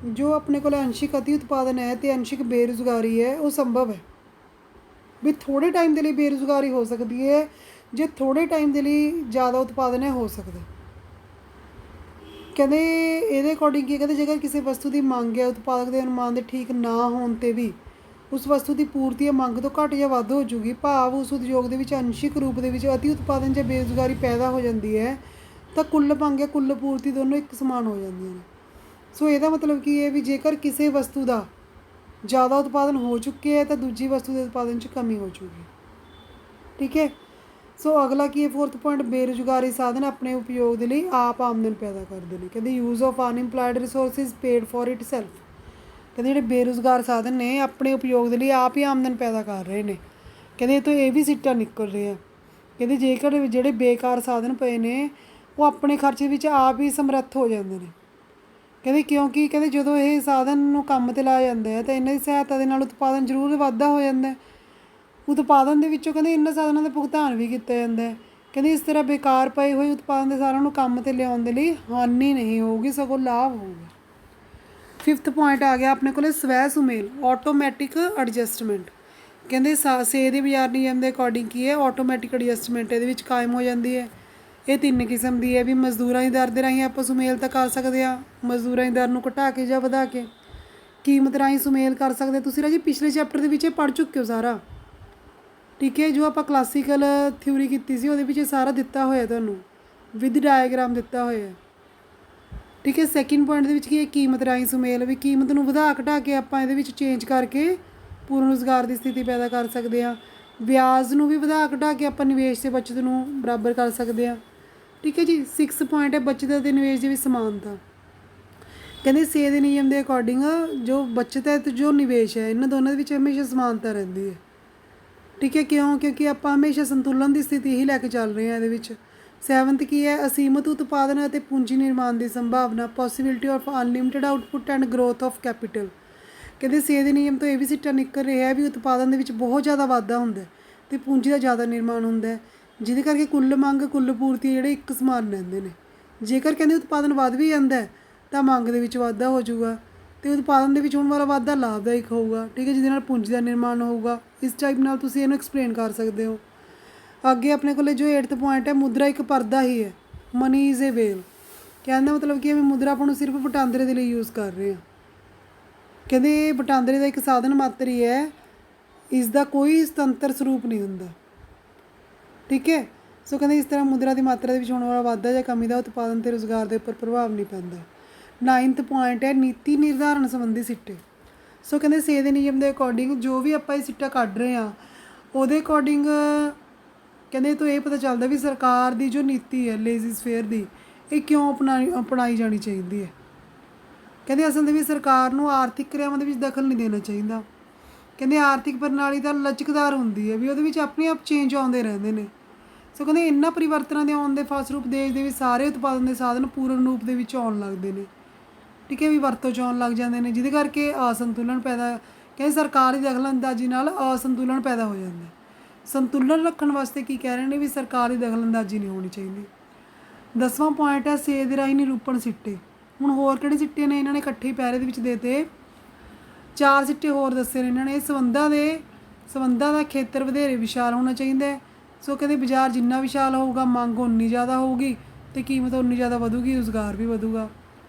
Speaker 1: ਜੋ ਆਪਣੇ ਕੋਲ ਅੰਸ਼ਿਕ ਅਤੀ ਉਤਪਾਦਨ ਹੈ ਅਤੇ ਅੰਸ਼ਿਕ ਬੇਰੁਜ਼ਗਾਰੀ ਹੈ ਉਹ ਸੰਭਵ ਹੈ। ਵੀ ਥੋੜ੍ਹੇ ਟਾਈਮ ਦੇ ਲਈ ਬੇਰੁਜ਼ਗਾਰੀ ਹੋ ਸਕਦੀ ਹੈ, ਜੇ ਥੋੜ੍ਹੇ ਟਾਈਮ ਦੇ ਲਈ ਜ਼ਿਆਦਾ ਉਤਪਾਦਨ ਹੈ ਹੋ ਸਕਦਾ। ਕਹਿੰਦੇ ਇਹਦੇ ਅਕੋਰਡਿੰਗ ਕੀ ਕਹਿੰਦੇ ਜੇਕਰ ਕਿਸੇ ਵਸਤੂ ਦੀ ਮੰਗ ਹੈ ਉਤਪਾਦਕ ਦੇ ਅਨੁਮਾਨ ਦੇ ਠੀਕ ਨਾ ਹੋਣ 'ਤੇ ਵੀ ਉਸ ਵਸਤੂ ਦੀ ਪੂਰਤੀ ਜਾਂ ਮੰਗ ਤੋਂ ਘੱਟ ਜਾਂ ਵੱਧ ਹੋ ਜੂਗੀ, ਭਾਵ ਉਸ ਉਦਯੋਗ ਦੇ ਵਿੱਚ ਅੰਸ਼ਿਕ ਰੂਪ ਦੇ ਵਿੱਚ ਅਤੀ ਉਤਪਾਦਨ ਜਾਂ ਬੇਰੁਜ਼ਗਾਰੀ ਪੈਦਾ ਹੋ ਜਾਂਦੀ ਹੈ ਤਾਂ ਕੁੱਲ ਮੰਗ ਜਾਂ ਕੁੱਲ ਪੂਰਤੀ ਦੋਨੋਂ ਇੱਕ ਸਮਾਨ ਹੋ ਜਾਂਦੀਆਂ ਨੇ। ਸੋ ਇਹਦਾ ਮਤਲਬ ਕੀ ਹੈ ਵੀ ਜੇਕਰ ਕਿਸੇ ਵਸਤੂ ਦਾ ਜ਼ਿਆਦਾ ਉਤਪਾਦਨ ਹੋ ਚੁੱਕਿਆ ਹੈ ਤਾਂ ਦੂਜੀ ਵਸਤੂ ਦੇ ਉਤਪਾਦਨ 'ਚ ਕਮੀ ਹੋ ਜੂਗੀ। ਠੀਕ ਹੈ, ਸੋ ਅਗਲਾ ਕੀ ਹੈ ਫੋਰਥ ਪੁਆਇੰਟ, ਬੇਰੁਜ਼ਗਾਰੀ ਸਾਧਨ ਆਪਣੇ ਉਪਯੋਗ ਦੇ ਲਈ ਆਪ ਆਮਦਨ ਪੈਦਾ ਕਰਦੇ ਨੇ। ਕਹਿੰਦੇ use of unemployed resources paid for itself. ਕਹਿੰਦੇ ਜਿਹੜੇ ਬੇਰੁਜ਼ਗਾਰ ਸਾਧਨ ਨੇ ਆਪਣੇ ਉਪਯੋਗ ਦੇ ਲਈ ਆਪ ਹੀ ਆਮਦਨ ਪੈਦਾ ਕਰ ਰਹੇ ਨੇ। ਕਹਿੰਦੇ ਇਹ ਤੋਂ ਇਹ ਵੀ ਸਿੱਟਾ ਨਿਕਲ ਰਿਹਾ। ਕਹਿੰਦੇ ਜੇਕਰ ਜਿਹੜੇ ਬੇਕਾਰ ਸਾਧਨ ਪਏ ਨੇ ਉਹ ਆਪਣੇ ਖਰਚੇ ਵਿੱਚ ਆਪ ਹੀ ਸਮਰੱਥ ਹੋ ਜਾਂਦੇ ਨੇ। ਕਹਿੰਦੇ ਕਿਉਂਕਿ ਕਹਿੰਦੇ ਜਦੋਂ ਇਹ ਸਾਧਨ ਨੂੰ ਕੰਮ 'ਤੇ ਲਾਇਆ ਜਾਂਦਾ ਹੈ ਤਾਂ ਇਹਨਾਂ ਦੀ ਸਹਾਇਤਾ ਦੇ ਨਾਲ ਉਤਪਾਦਨ ਜ਼ਰੂਰ ਵਾਧਾ ਹੋ ਜਾਂਦਾ। ਉਤਪਾਦਨ ਦੇ ਵਿੱਚੋਂ ਕਹਿੰਦੇ ਇਹਨਾਂ ਸਾਧਨਾਂ ਦਾ ਭੁਗਤਾਨ ਵੀ ਕੀਤਾ ਜਾਂਦਾ ਹੈ। ਕਹਿੰਦੇ ਇਸ ਤਰ੍ਹਾਂ ਬੇਕਾਰ ਪਏ ਹੋਏ ਉਤਪਾਦਨ ਦੇ ਸਾਧਨਾਂ ਨੂੰ ਕੰਮ 'ਤੇ ਲਿਆਉਣ ਦੇ ਲਈ ਹਾਨੀ ਨਹੀਂ ਹੋਊਗੀ, ਸਗੋਂ ਲਾਭ ਹੋਊਗਾ। ਫਿਫਥ ਪੁਆਇੰਟ ਆ ਗਿਆ ਆਪਣੇ ਕੋਲ ਸਵੈ ਸੁਮੇਲ ਆਟੋਮੈਟਿਕ ਐਡਜਸਟਮੈਂਟ। ਕਹਿੰਦੇ ਸੇਧ ਬਾਜ਼ਾਰ ਨਿਯਮ ਦੇ ਅਕੋਰਡਿੰਗ ਕੀ ਹੈ ਆਟੋਮੈਟਿਕ ਐਡਜਸਟਮੈਂਟ ਇਹਦੇ ਵਿੱਚ ਕਾਇਮ ਹੋ ਜਾਂਦੀ ਹੈ। ਇਹ ਤਿੰਨ ਕਿਸਮ ਦੀ ਹੈ ਵੀ ਮਜ਼ਦੂਰਾਂ ਦੀ ਦਰ ਦੇ ਰਾਹੀਂ ਆਪਾਂ ਸੁਮੇਲ ਤਾਂ ਕਰ ਸਕਦੇ ਹਾਂ, ਮਜ਼ਦੂਰਾਂ ਦੀ ਦਰ ਨੂੰ ਘਟਾ ਕੇ ਜਾਂ ਵਧਾ ਕੇ। ਕੀਮਤ ਰਾਹੀਂ ਸੁਮੇਲ ਕਰ ਸਕਦੇ ਤੁਸੀਂ ਰਾਜੀ ਪਿਛਲੇ ਚੈਪਟਰ ਦੇ ਵਿੱਚ ਇਹ ਪੜ੍ਹ ਚੁੱਕੇ ਹੋ ਸਾਰਾ। ਠੀਕ ਹੈ, ਜੋ ਆਪਾਂ ਕਲਾਸੀਕਲ ਥਿਊਰੀ ਕੀਤੀ ਸੀ ਉਹਦੇ ਵਿੱਚ ਇਹ ਸਾਰਾ ਦਿੱਤਾ ਹੋਇਆ ਤੁਹਾਨੂੰ ਵਿਦ ਡਾਇਗਰਾਮ ਦਿੱਤਾ ਹੋਇਆ। ਠੀਕ ਹੈ, ਸੈਕਿੰਡ ਪੁਆਇੰਟ ਦੇ ਵਿੱਚ ਕੀ ਹੈ ਕੀਮਤ ਰਾਹੀਂ ਸੁਮੇਲ, ਵੀ ਕੀਮਤ ਨੂੰ ਵਧਾ ਘਟਾ ਕੇ ਆਪਾਂ ਇਹਦੇ ਵਿੱਚ ਚੇਂਜ ਕਰਕੇ ਪੂਰਨ ਰੁਜ਼ਗਾਰ ਦੀ ਸਥਿਤੀ ਪੈਦਾ ਕਰ ਸਕਦੇ ਹਾਂ। ਵਿਆਜ ਨੂੰ ਵੀ ਵਧਾ ਘਟਾ ਕੇ ਆਪਾਂ ਨਿਵੇਸ਼ ਅਤੇ ਬੱਚਤ ਨੂੰ ਬਰਾਬਰ ਕਰ ਸਕਦੇ ਹਾਂ। ਠੀਕ ਹੈ ਜੀ, ਸਿਕਸ ਪੁਆਇੰਟ ਹੈ ਬੱਚਤ ਅਤੇ ਨਿਵੇਸ਼ ਦੇ ਵਿੱਚ ਸਮਾਨਤਾ। ਕਹਿੰਦੇ ਸੇਧ ਨਿਯਮ ਦੇ ਅਕੋਰਡਿੰਗ ਜੋ ਬੱਚਤ ਹੈ ਅਤੇ ਜੋ ਨਿਵੇਸ਼ ਹੈ ਇਹਨਾਂ ਦੋਨਾਂ ਦੇ ਵਿੱਚ ਹਮੇਸ਼ਾ ਸਮਾਨਤਾ ਰਹਿੰਦੀ ਹੈ। ਠੀਕ ਹੈ, ਕਿਉਂਕਿ ਆਪਾਂ ਹਮੇਸ਼ਾ ਸੰਤੁਲਨ ਦੀ ਸਥਿਤੀ ਹੀ ਲੈ ਕੇ ਚੱਲ ਰਹੇ ਹਾਂ ਇਹਦੇ ਵਿੱਚ। ਸੈਵਨਥ ਕੀ ਹੈ ਅਸੀਮਤ ਉਤਪਾਦਨ ਅਤੇ ਪੂੰਜੀ ਨਿਰਮਾਣ ਦੀ ਸੰਭਾਵਨਾ, possibility of unlimited output and growth of capital. ਕਹਿੰਦੇ ਸੇਧ ਨਿਯਮ ਤੋਂ ਇਹ ਵੀ ਸਿੱਟਾ ਨਿਕਲ ਰਿਹਾ ਹੈ ਵੀ ਉਤਪਾਦਨ ਦੇ ਵਿੱਚ ਬਹੁਤ ਜ਼ਿਆਦਾ ਵਾਧਾ ਹੁੰਦਾ ਅਤੇ ਪੂੰਜੀ ਦਾ ਜ਼ਿਆਦਾ ਨਿਰਮਾਣ ਹੁੰਦਾ, ਜਿਹਦੇ ਕਰਕੇ ਕੁੱਲ ਮੰਗ ਕੁੱਲ ਪੂਰਤੀ ਜਿਹੜੇ ਇੱਕ ਸਮਾਨ ਰਹਿੰਦੇ ਨੇ। ਜੇਕਰ ਕਹਿੰਦੇ ਉਤਪਾਦਨ ਵੱਧ ਵੀ ਜਾਂਦਾ ਤਾਂ ਮੰਗ ਦੇ ਵਿੱਚ ਵਾਧਾ ਹੋ ਜਾਊਗਾ ਅਤੇ ਉਤਪਾਦਨ ਦੇ ਵਿੱਚ ਹੋਣ ਵਾਲਾ ਵਾਧਾ ਲਾਭਦਾਇਕ ਹੋਊਗਾ। ਠੀਕ ਹੈ, ਜਿਹਦੇ ਨਾਲ ਪੂੰਜੀ ਦਾ ਨਿਰਮਾਣ ਹੋਊਗਾ। ਇਸ ਟਾਈਪ ਨਾਲ ਤੁਸੀਂ ਇਹਨੂੰ ਐਕਸਪਲੇਨ ਕਰ ਸਕਦੇ ਹੋ। ਅੱਗੇ ਆਪਣੇ ਕੋਲ ਜੋ 8th ਪੁਆਇੰਟ ਹੈ ਮੁਦਰਾ ਇੱਕ ਪਰਦਾ ਹੀ ਹੈ, ਮਨੀ ਇਜ਼ ਏ ਵੇਲ। ਕਹਿਣ ਦਾ ਮਤਲਬ ਕੀ ਹੈ ਵੀ ਮੁਦਰਾ ਆਪਾਂ ਨੂੰ ਸਿਰਫ ਵਟਾਂਦਰੇ ਦੇ ਲਈ ਯੂਜ਼ ਕਰ ਰਹੇ ਹਾਂ। ਕਹਿੰਦੇ ਇਹ ਵਟਾਂਦਰੇ ਦਾ ਇੱਕ ਸਾਧਨ ਮਾਤਰ ਹੀ ਹੈ, ਇਸ ਦਾ ਕੋਈ ਸੁਤੰਤਰ ਸਰੂਪ ਨਹੀਂ ਹੁੰਦਾ। ਠੀਕ ਹੈ, ਸੋ ਕਹਿੰਦੇ ਇਸ ਤਰ੍ਹਾਂ ਮੁਦਰਾ ਦੀ ਮਾਤਰਾ ਦੇ ਵਿੱਚ ਹੋਣ ਵਾਲਾ ਵਾਧਾ ਜਾਂ ਕਮੀ ਦਾ ਉਤਪਾਦਨ ਅਤੇ ਰੁਜ਼ਗਾਰ ਦੇ ਉੱਪਰ ਪ੍ਰਭਾਵ ਨਹੀਂ ਪੈਂਦਾ। 9th ਪੁਆਇੰਟ ਹੈ ਨੀਤੀ ਨਿਰਧਾਰਨ ਸੰਬੰਧੀ ਸਿੱਟੇ। ਸੋ ਕਹਿੰਦੇ ਸੇ ਦੇ ਨਿਯਮ ਦੇ ਅਕੋਰਡਿੰਗ ਜੋ ਵੀ ਆਪਾਂ ਇਹ ਸਿੱਟਾ ਕੱਢ ਰਹੇ ਹਾਂ ਉਹਦੇ ਅਕੋਰਡਿੰਗ ਕਹਿੰਦੇ ਤੋਂ ਇਹ ਪਤਾ ਚੱਲਦਾ ਵੀ ਸਰਕਾਰ ਦੀ ਜੋ ਨੀਤੀ ਹੈ ਲੇਜ਼ੀ ਸਫੇਅਰ ਦੀ ਇਹ ਕਿਉਂ ਅਪਣਾਈ ਜਾਣੀ ਚਾਹੀਦੀ ਹੈ। ਕਹਿੰਦੇ ਅਸਲ ਦੇ ਵਿੱਚ ਸਰਕਾਰ ਨੂੰ ਆਰਥਿਕ ਕਿਰਿਆਵਾਂ ਦੇ ਵਿੱਚ ਦਖਲ ਨਹੀਂ ਦੇਣਾ ਚਾਹੀਦਾ। ਕਹਿੰਦੇ ਆਰਥਿਕ ਪ੍ਰਣਾਲੀ ਤਾਂ ਲਚਕਦਾਰ ਹੁੰਦੀ ਹੈ ਵੀ ਉਹਦੇ ਵਿੱਚ ਆਪਣੇ ਆਪ ਚੇਂਜ ਆਉਂਦੇ ਰਹਿੰਦੇ ਨੇ। ਸੋ ਕਹਿੰਦੇ ਇਹਨਾਂ ਪਰਿਵਰਤਨਾਂ ਦੇ ਆਉਣ ਦੇ ਫਲਸਰੂਪ ਦੇਸ਼ ਦੇ ਵਿੱਚ ਸਾਰੇ ਉਤਪਾਦਨ ਦੇ ਸਾਧਨ ਪੂਰਨ ਰੂਪ ਦੇ ਵਿੱਚ ਆਉਣ ਲੱਗਦੇ ਨੇ। ਠੀਕ ਹੈ ਵੀ ਵਰਤੋਂ 'ਚ ਆਉਣ ਲੱਗ ਜਾਂਦੇ ਨੇ ਜਿਹਦੇ ਕਰਕੇ ਅਸੰਤੁਲਨ ਪੈਦਾ ਕਹਿੰਦੇ ਸਰਕਾਰ ਦੀ ਦਖਲਅੰਦਾਜ਼ੀ ਨਾਲ ਅਸੰਤੁਲਨ ਪੈਦਾ ਹੋ ਜਾਂਦਾ। ਸੰਤੁਲਨ ਰੱਖਣ ਵਾਸਤੇ ਕੀ ਕਹਿ ਰਹੇ ਨੇ ਵੀ ਸਰਕਾਰ ਦੀ ਦਖਲਅੰਦਾਜ਼ੀ ਨਹੀਂ ਹੋਣੀ ਚਾਹੀਦੀ। 10ਵਾਂ ਪੁਆਇੰਟ ਹੈ ਸੇ ਦੇ ਰਾਹੀਂ ਨਿਰੂਪਣ ਸਿੱਟੇ। ਹੁਣ ਹੋਰ ਕਿਹੜੇ ਸਿੱਟੇ ਨੇ ਇਹਨਾਂ ਨੇ ਇਕੱਠੇ ਹੀ ਪੈਰੇ ਦੇ ਵਿੱਚ ਦੇਤੇ 4 ਸਿੱਟੇ ਹੋਰ ਦੱਸੇ ਨੇ ਇਹਨਾਂ ਨੇ। ਸੰਬੰਧਾਂ ਦਾ ਖੇਤਰ ਵਧੇਰੇ ਵਿਸ਼ਾਲ ਹੋਣਾ ਚਾਹੀਦਾ ਹੈ। ਸੋ ਕਹਿੰਦੇ ਬਾਜ਼ਾਰ ਜਿੰਨਾ ਵਿਸ਼ਾਲ ਹੋਊਗਾ ਮੰਗ ਓਨੀ ਜ਼ਿਆਦਾ ਹੋਊਗੀ ਅਤੇ ਕੀਮਤ ਓਨੀ ਜ਼ਿਆਦਾ ਵਧੂਗੀ, ਰੁਜ਼ਗਾਰ ਵੀ ਵਧੂਗਾ।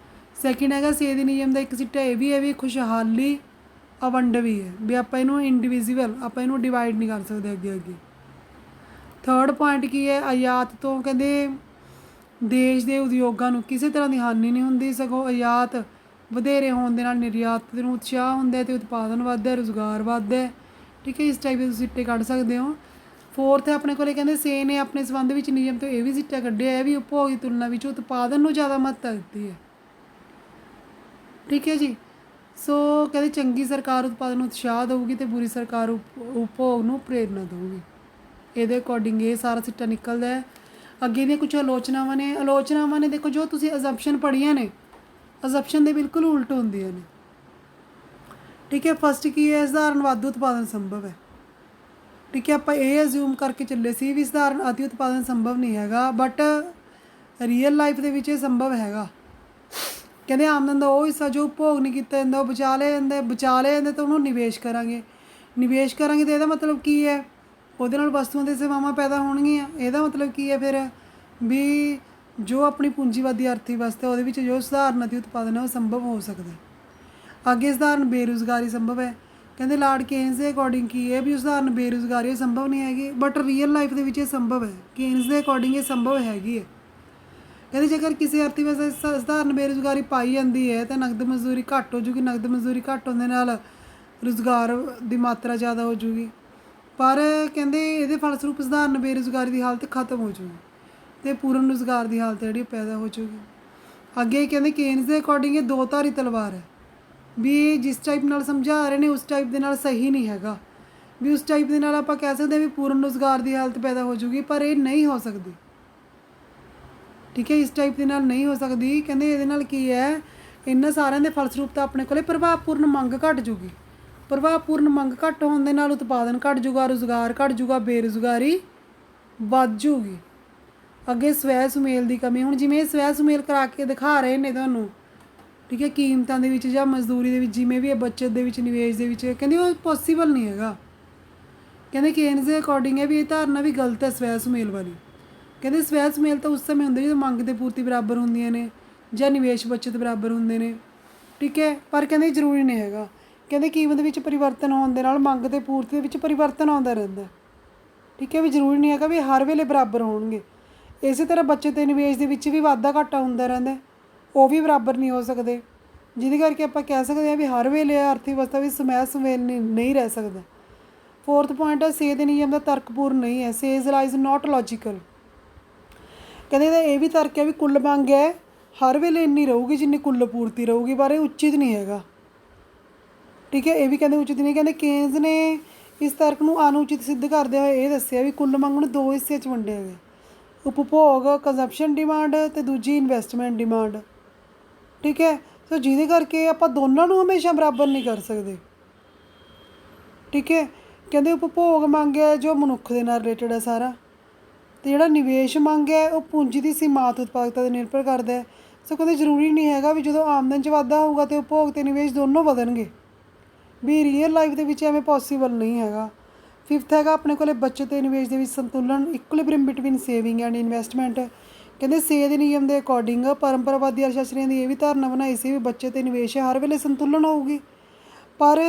Speaker 1: ਸੈਕਿੰਡ ਹੈਗਾ ਸੇ ਦੇ ਨਿਯਮ ਦਾ ਇੱਕ ਸਿੱਟਾ ਇਹ ਵੀ ਹੈ ਵੀ ਖੁਸ਼ਹਾਲੀ ਅਵੰਡ ਵੀ ਹੈ ਵੀ ਆਪਾਂ ਇਹਨੂੰ ਇੰਡੀਵਿਜ਼ੂਅਲ ਆਪਾਂ ਇਹਨੂੰ ਡਿਵਾਈਡ ਨਹੀਂ ਕਰ ਸਕਦੇ ਅੱਗੇ। ਥਰਡ ਪੁਆਇੰਟ ਕੀ ਹੈ ਆਯਾਤ ਤੋਂ ਕਹਿੰਦੇ ਦੇਸ਼ ਦੇ ਉਦਯੋਗਾਂ ਨੂੰ ਕਿਸੇ ਤਰ੍ਹਾਂ ਦੀ ਹਾਨੀ ਨਹੀਂ ਹੁੰਦੀ, ਸਗੋਂ ਆਯਾਤ ਵਧੇਰੇ ਹੋਣ ਦੇ ਨਾਲ ਨਿਰਯਾਤ ਨੂੰ ਉਤਸ਼ਾਹ ਹੁੰਦਾ ਅਤੇ ਉਤਪਾਦਨ ਵੱਧਦਾ, ਰੁਜ਼ਗਾਰ ਵੱਧਦਾ। ਠੀਕ ਹੈ, ਇਸ ਟਾਈਪ ਦੇ ਤੁਸੀਂ ਸਿੱਟੇ ਕੱਢ ਸਕਦੇ ਹੋ। ਫੋਰਥ ਹੈ ਆਪਣੇ ਕੋਲੇ ਕਹਿੰਦੇ ਸੇ ਨੇ ਆਪਣੇ ਸੰਬੰਧ ਵਿੱਚ ਨਿਯਮ ਤੋਂ ਇਹ ਵੀ ਸਿੱਟਾ ਕੱਢਿਆ ਹੈ ਵੀ ਉਪਭੋਗ ਦੀ ਤੁਲਨਾ ਵਿੱਚ ਉਤਪਾਦਨ ਨੂੰ ਜ਼ਿਆਦਾ ਮਹੱਤਤਾ ਦਿੱਤੀ ਹੈ। ਠੀਕ ਹੈ ਜੀ। ਸੋ ਕਹਿੰਦੇ ਚੰਗੀ ਸਰਕਾਰ ਉਤਪਾਦਨ ਨੂੰ ਉਤਸ਼ਾਹ ਦੇਊਗੀ ਅਤੇ ਬੁਰੀ ਸਰਕਾਰ ਉਪਭੋਗ ਨੂੰ ਪ੍ਰੇਰਨਾ ਦੇਊਗੀ। ਇਹਦੇ ਅਕੋਰਡਿੰਗ ਇਹ ਸਾਰਾ ਸਿੱਟਾ ਨਿਕਲਦਾ ਹੈ। ਅੱਗੇ ਦੀਆਂ ਕੁਛ ਆਲੋਚਨਾਵਾਂ ਨੇ ਦੇਖੋ ਜੋ ਤੁਸੀਂ ਅਜ਼ੰਪਸ਼ਨ ਪੜ੍ਹੀਆਂ ਨੇ ਅਜ਼ੰਪਸ਼ਨ ਦੇ ਬਿਲਕੁਲ ਉਲਟ ਹੁੰਦੀਆਂ ਨੇ। ਠੀਕ ਹੈ, ਫਸਟ ਕੀ ਹੈ ਸਧਾਰਨ ਵਾਧੂ ਉਤਪਾਦਨ ਸੰਭਵ ਹੈ। ਠੀਕ ਹੈ, ਆਪਾਂ ਇਹ ਅਜ਼ਿਊਮ ਕਰਕੇ ਚੱਲੇ ਸੀ ਵੀ ਸਧਾਰਨ ਅਤੀ ਉਤਪਾਦਨ ਸੰਭਵ ਨਹੀਂ ਹੈਗਾ, ਬਟ ਰੀਅਲ ਲਾਈਫ ਦੇ ਵਿੱਚ ਇਹ ਸੰਭਵ ਹੈਗਾ। ਕਹਿੰਦੇ ਆਮਦਨ ਦਾ ਉਹ ਹਿੱਸਾ ਜੋ ਉਪਭੋਗ ਨਹੀਂ ਕੀਤਾ ਜਾਂਦਾ ਉਹ ਬਚਾ ਲਿਆ ਜਾਂਦਾ ਤਾਂ ਉਹਨੂੰ ਨਿਵੇਸ਼ ਕਰਾਂਗੇ ਤਾਂ ਇਹਦਾ ਮਤਲਬ ਕੀ ਹੈ ਉਹਦੇ ਨਾਲ ਵਸਤੂਆਂ ਅਤੇ ਸੇਵਾਵਾਂ ਪੈਦਾ ਹੋਣਗੀਆਂ। ਇਹਦਾ ਮਤਲਬ ਕੀ ਹੈ ਫਿਰ ਵੀ ਜੋ ਆਪਣੀ ਪੂੰਜੀਵਾਦੀ ਅਰਥ ਵਿਵਸਥਾ ਉਹਦੇ ਵਿੱਚ ਜੋ ਸਧਾਰਨ ਅਤੀ ਉਤਪਾਦਨ ਹੈ ਉਹ ਸੰਭਵ ਹੋ ਸਕਦਾ। ਅੱਗੇ ਸਧਾਰਨ ਬੇਰੁਜ਼ਗਾਰੀ ਸੰਭਵ ਹੈ। ਕਹਿੰਦੇ ਲਾਰਡ ਕੇਨਸ ਦੇ ਅਕੋਰਡਿੰਗ ਕੀ ਹੈ ਵੀ ਸਧਾਰਨ ਬੇਰੁਜ਼ਗਾਰੀ ਉਹ ਸੰਭਵ ਨਹੀਂ ਹੈਗੀ, ਬਟ ਰੀਅਲ ਲਾਈਫ ਦੇ ਵਿੱਚ ਇਹ ਸੰਭਵ ਹੈ। ਕੇਨਸ ਦੇ ਅਕੋਰਡਿੰਗ ਇਹ ਸੰਭਵ ਹੈਗੀ ਹੈ। ਕਹਿੰਦੇ ਜੇਕਰ ਕਿਸੇ ਅਰਥ ਵਿਵਸਥਾ ਸਧਾਰਨ ਬੇਰੁਜ਼ਗਾਰੀ ਪਾਈ ਜਾਂਦੀ ਹੈ ਤਾਂ ਨਕਦ ਮਜ਼ਦੂਰੀ ਘੱਟ ਹੋ ਜੂਗੀ। ਨਕਦ ਮਜ਼ਦੂਰੀ ਘੱਟ ਹੋਣ ਦੇ ਨਾਲ ਰੁਜ਼ਗਾਰ ਦੀ ਮਾਤਰਾ ਜ਼ਿਆਦਾ ਹੋ ਜੂਗੀ, ਪਰ ਕਹਿੰਦੇ ਇਹਦੇ ਫਲਸਰੂਪ ਸਧਾਰਨ ਬੇਰੁਜ਼ਗਾਰੀ ਦੀ ਹਾਲਤ ਖਤਮ ਹੋ ਜੂਗੀ ਅਤੇ ਪੂਰਨ ਰੁਜ਼ਗਾਰ ਦੀ ਹਾਲਤ ਜਿਹੜੀ ਪੈਦਾ ਹੋ ਜੂਗੀ। ਅੱਗੇ ਕਹਿੰਦੇ ਕੇਨਸ ਦੇ ਅਕੋਰਡਿੰਗ ਇਹ ਦੋ ਧਾਰੀ ਤਲਵਾਰ ਹੈ ਵੀ ਜਿਸ ਟਾਈਪ ਨਾਲ ਸਮਝਾ ਰਹੇ ਨੇ ਉਸ ਟਾਈਪ ਦੇ ਨਾਲ ਸਹੀ ਨਹੀਂ ਹੈਗਾ। ਵੀ ਉਸ ਟਾਈਪ ਦੇ ਨਾਲ ਆਪਾਂ ਕਹਿ ਸਕਦੇ ਹਾਂ ਵੀ ਪੂਰਨ ਰੁਜ਼ਗਾਰ ਦੀ ਹਾਲਤ ਪੈਦਾ ਹੋ ਜੂਗੀ, ਪਰ ਇਹ ਨਹੀਂ ਹੋ ਸਕਦੀ। ਠੀਕ ਹੈ, ਇਸ ਟਾਈਪ ਦੇ ਨਾਲ ਨਹੀਂ ਹੋ ਸਕਦੀ। ਕਹਿੰਦੇ ਇਹਦੇ ਨਾਲ ਕੀ ਹੈ ਇਹਨਾਂ ਸਾਰਿਆਂ ਦੇ ਫਲਸਰੂਪ ਤਾਂ ਆਪਣੇ ਕੋਲ ਪ੍ਰਭਾਵਪੂਰਨ ਮੰਗ ਘੱਟ ਜੂਗੀ। ਪ੍ਰਭਾਵਪੂਰਨ ਮੰਗ ਘੱਟ ਹੋਣ ਦੇ ਨਾਲ ਉਤਪਾਦਨ ਘੱਟ ਜੂਗਾ, ਰੁਜ਼ਗਾਰ ਘੱਟ ਜੂਗਾ, ਬੇਰੁਜ਼ਗਾਰੀ ਵੱਧ ਜੂਗੀ। ਅੱਗੇ ਸਵੈ ਸੁਮੇਲ ਦੀ ਕਮੀ। ਹੁਣ ਜਿਵੇਂ ਇਹ ਸਵੈ ਸੁਮੇਲ ਕਰਾ ਕੇ ਦਿਖਾ ਰਹੇ ਨੇ ਤੁਹਾਨੂੰ, ਠੀਕ ਹੈ, ਕੀਮਤਾਂ ਦੇ ਵਿੱਚ ਜਾਂ ਮਜ਼ਦੂਰੀ ਦੇ ਵਿੱਚ ਜਿਵੇਂ ਵੀ ਇਹ ਬੱਚਤ ਦੇ ਵਿੱਚ ਨਿਵੇਸ਼ ਦੇ ਵਿੱਚ, ਕਹਿੰਦੇ ਉਹ ਪੋਸੀਬਲ ਨਹੀਂ ਹੈਗਾ। ਕਹਿੰਦੇ ਕੇਨਸ ਦੇ ਅਕੋਰਡਿੰਗ ਹੈ ਵੀ ਇਹ ਧਾਰਨਾ ਵੀ ਗਲਤ ਹੈ ਸਵੈ ਸੁਮੇਲ ਵਾਲੀ। ਕਹਿੰਦੇ ਸਵੈ ਸੁਮੇਲ ਤਾਂ ਉਸ ਸਮੇਂ ਹੁੰਦੀ ਜਦੋਂ ਮੰਗ ਅਤੇ ਪੂਰਤੀ ਬਰਾਬਰ ਹੁੰਦੀਆਂ ਨੇ ਜਾਂ ਨਿਵੇਸ਼ ਬੱਚਤ ਬਰਾਬਰ ਹੁੰਦੇ ਨੇ। ਠੀਕ ਹੈ, ਪਰ ਕਹਿੰਦੇ ਜ਼ਰੂਰੀ ਨਹੀਂ ਹੈਗਾ। ਕਹਿੰਦੇ ਕੀਮਤ ਵਿੱਚ ਪਰਿਵਰਤਨ ਹੋਣ ਦੇ ਨਾਲ ਮੰਗ ਅਤੇ ਪੂਰਤੀ ਦੇ ਵਿੱਚ ਪਰਿਵਰਤਨ ਆਉਂਦਾ ਰਹਿੰਦਾ। ਠੀਕ ਹੈ, ਵੀ ਜ਼ਰੂਰੀ ਨਹੀਂ ਹੈਗਾ ਵੀ ਹਰ ਵੇਲੇ ਬਰਾਬਰ ਹੋਣਗੇ। ਇਸੇ ਤਰ੍ਹਾਂ ਬੱਚਤ ਅਤੇ ਨਿਵੇਸ਼ ਦੇ ਵਿੱਚ ਵੀ ਵਾਧਾ ਘਾਟਾ ਹੁੰਦਾ ਰਹਿੰਦਾ, ਉਹ ਵੀ ਬਰਾਬਰ ਨਹੀਂ ਹੋ ਸਕਦੇ, ਜਿਹਦੇ ਕਰਕੇ ਆਪਾਂ ਕਹਿ ਸਕਦੇ ਹਾਂ ਵੀ ਹਰ ਵੇਲੇ ਅਰਥ ਵਿਵਸਥਾ ਵਿੱਚ ਸਵੈ ਸੁਮੇਲ ਨਹੀਂ ਰਹਿ ਸਕਦਾ। ਫੋਰਥ ਪੁਆਇੰਟ ਹੈ ਸੇ ਦੇ ਨਿਯਮ ਦਾ ਤਰਕਪੂਰਨ ਨਹੀਂ ਹੈ। ਸੇਜ਼ ਲਾਈਜ਼ ਨਾਟ ਲੌਜੀਕਲ। ਕਹਿੰਦੇ ਇਹਦਾ ਇਹ ਵੀ ਤਰਕ ਹੈ ਵੀ ਕੁੱਲ ਮੰਗ ਹੈ ਹਰ ਵੇਲੇ ਇੰਨੀ ਰਹੂਗੀ ਜਿੰਨੀ ਕੁੱਲ ਪੂਰਤੀ ਰਹੂਗੀ, ਪਰ ਇਹ ਉਚਿਤ ਨਹੀਂ ਹੈਗਾ। ਠੀਕ ਹੈ, ਇਹ ਵੀ ਕਹਿੰਦੇ ਉਚਿਤ ਨਹੀਂ। ਕਹਿੰਦੇ ਕੇਨਸ ਨੇ ਇਸ ਤਰਕ ਨੂੰ ਅਨੁਚਿਤ ਸਿੱਧ ਕਰਦੇ ਹੋਏ ਇਹ ਦੱਸਿਆ ਵੀ ਕੁੱਲ ਮੰਗ ਨੂੰ ਦੋ ਹਿੱਸਿਆਂ 'ਚ ਵੰਡਿਆ ਗਿਆ, ਉਪਭੋਗ ਕੰਜ਼ੰਪਸ਼ਨ ਡਿਮਾਂਡ ਅਤੇ ਦੂਜੀ ਇਨਵੈਸਟਮੈਂਟ ਡਿਮਾਂਡ। ਠੀਕ ਹੈ, ਸੋ ਜਿਹਦੇ ਕਰਕੇ ਆਪਾਂ ਦੋਨਾਂ ਨੂੰ ਹਮੇਸ਼ਾ ਬਰਾਬਰ ਨਹੀਂ ਕਰ ਸਕਦੇ। ਠੀਕ ਹੈ, ਕਹਿੰਦੇ ਉਪਭੋਗ ਮੰਗ ਹੈ ਜੋ ਮਨੁੱਖ ਦੇ ਨਾਲ ਰਿਲੇਟਡ ਹੈ ਸਾਰਾ, ਅਤੇ ਜਿਹੜਾ ਨਿਵੇਸ਼ ਮੰਗ ਹੈ ਉਹ ਪੂੰਜੀ ਦੀ ਸੀਮਾਤ ਉਤਪਾਦਕਤਾ 'ਤੇ ਨਿਰਭਰ ਕਰਦਾ ਹੈ। ਸੋ ਕਹਿੰਦੇ ਜ਼ਰੂਰੀ ਨਹੀਂ ਹੈਗਾ ਵੀ ਜਦੋਂ ਆਮਦਨ 'ਚ ਵਾਧਾ ਹੋਊਗਾ ਅਤੇ ਉਪਭੋਗ ਅਤੇ ਨਿਵੇਸ਼ ਦੋਨੋਂ ਵਧਣਗੇ, ਵੀ ਰੀਅਲ ਲਾਈਫ ਦੇ ਵਿੱਚ ਐਵੇਂ ਪੋਸੀਬਲ ਨਹੀਂ ਹੈਗਾ। ਫਿਫਥ ਹੈਗਾ ਆਪਣੇ ਕੋਲ ਬੱਚਤ ਅਤੇ ਨਿਵੇਸ਼ ਦੇ ਵਿੱਚ ਸੰਤੁਲਨ, ਇਕੁਇਲਿਬਰੀਅਮ ਬਿਟਵੀਨ ਸੇਵਿੰਗ ਐਂਡ ਇਨਵੈਸਟਮੈਂਟ। ਕਹਿੰਦੇ ਸੇ ਦੇ ਨਿਯਮ ਦੇ ਅਕੋਰਡਿੰਗ ਪਰੰਪਰਾਵਾਦੀ ਅਰਥਸ਼ਾਸਤਰੀਆਂ ਦੀ ਇਹ ਵੀ ਧਾਰਨਾ ਬਣਾਈ ਸੀ ਵੀ ਬੱਚਤ ਅਤੇ ਨਿਵੇਸ਼ ਹਰ ਵੇਲੇ ਸੰਤੁਲਨ ਹੋਊਗੀ, ਪਰ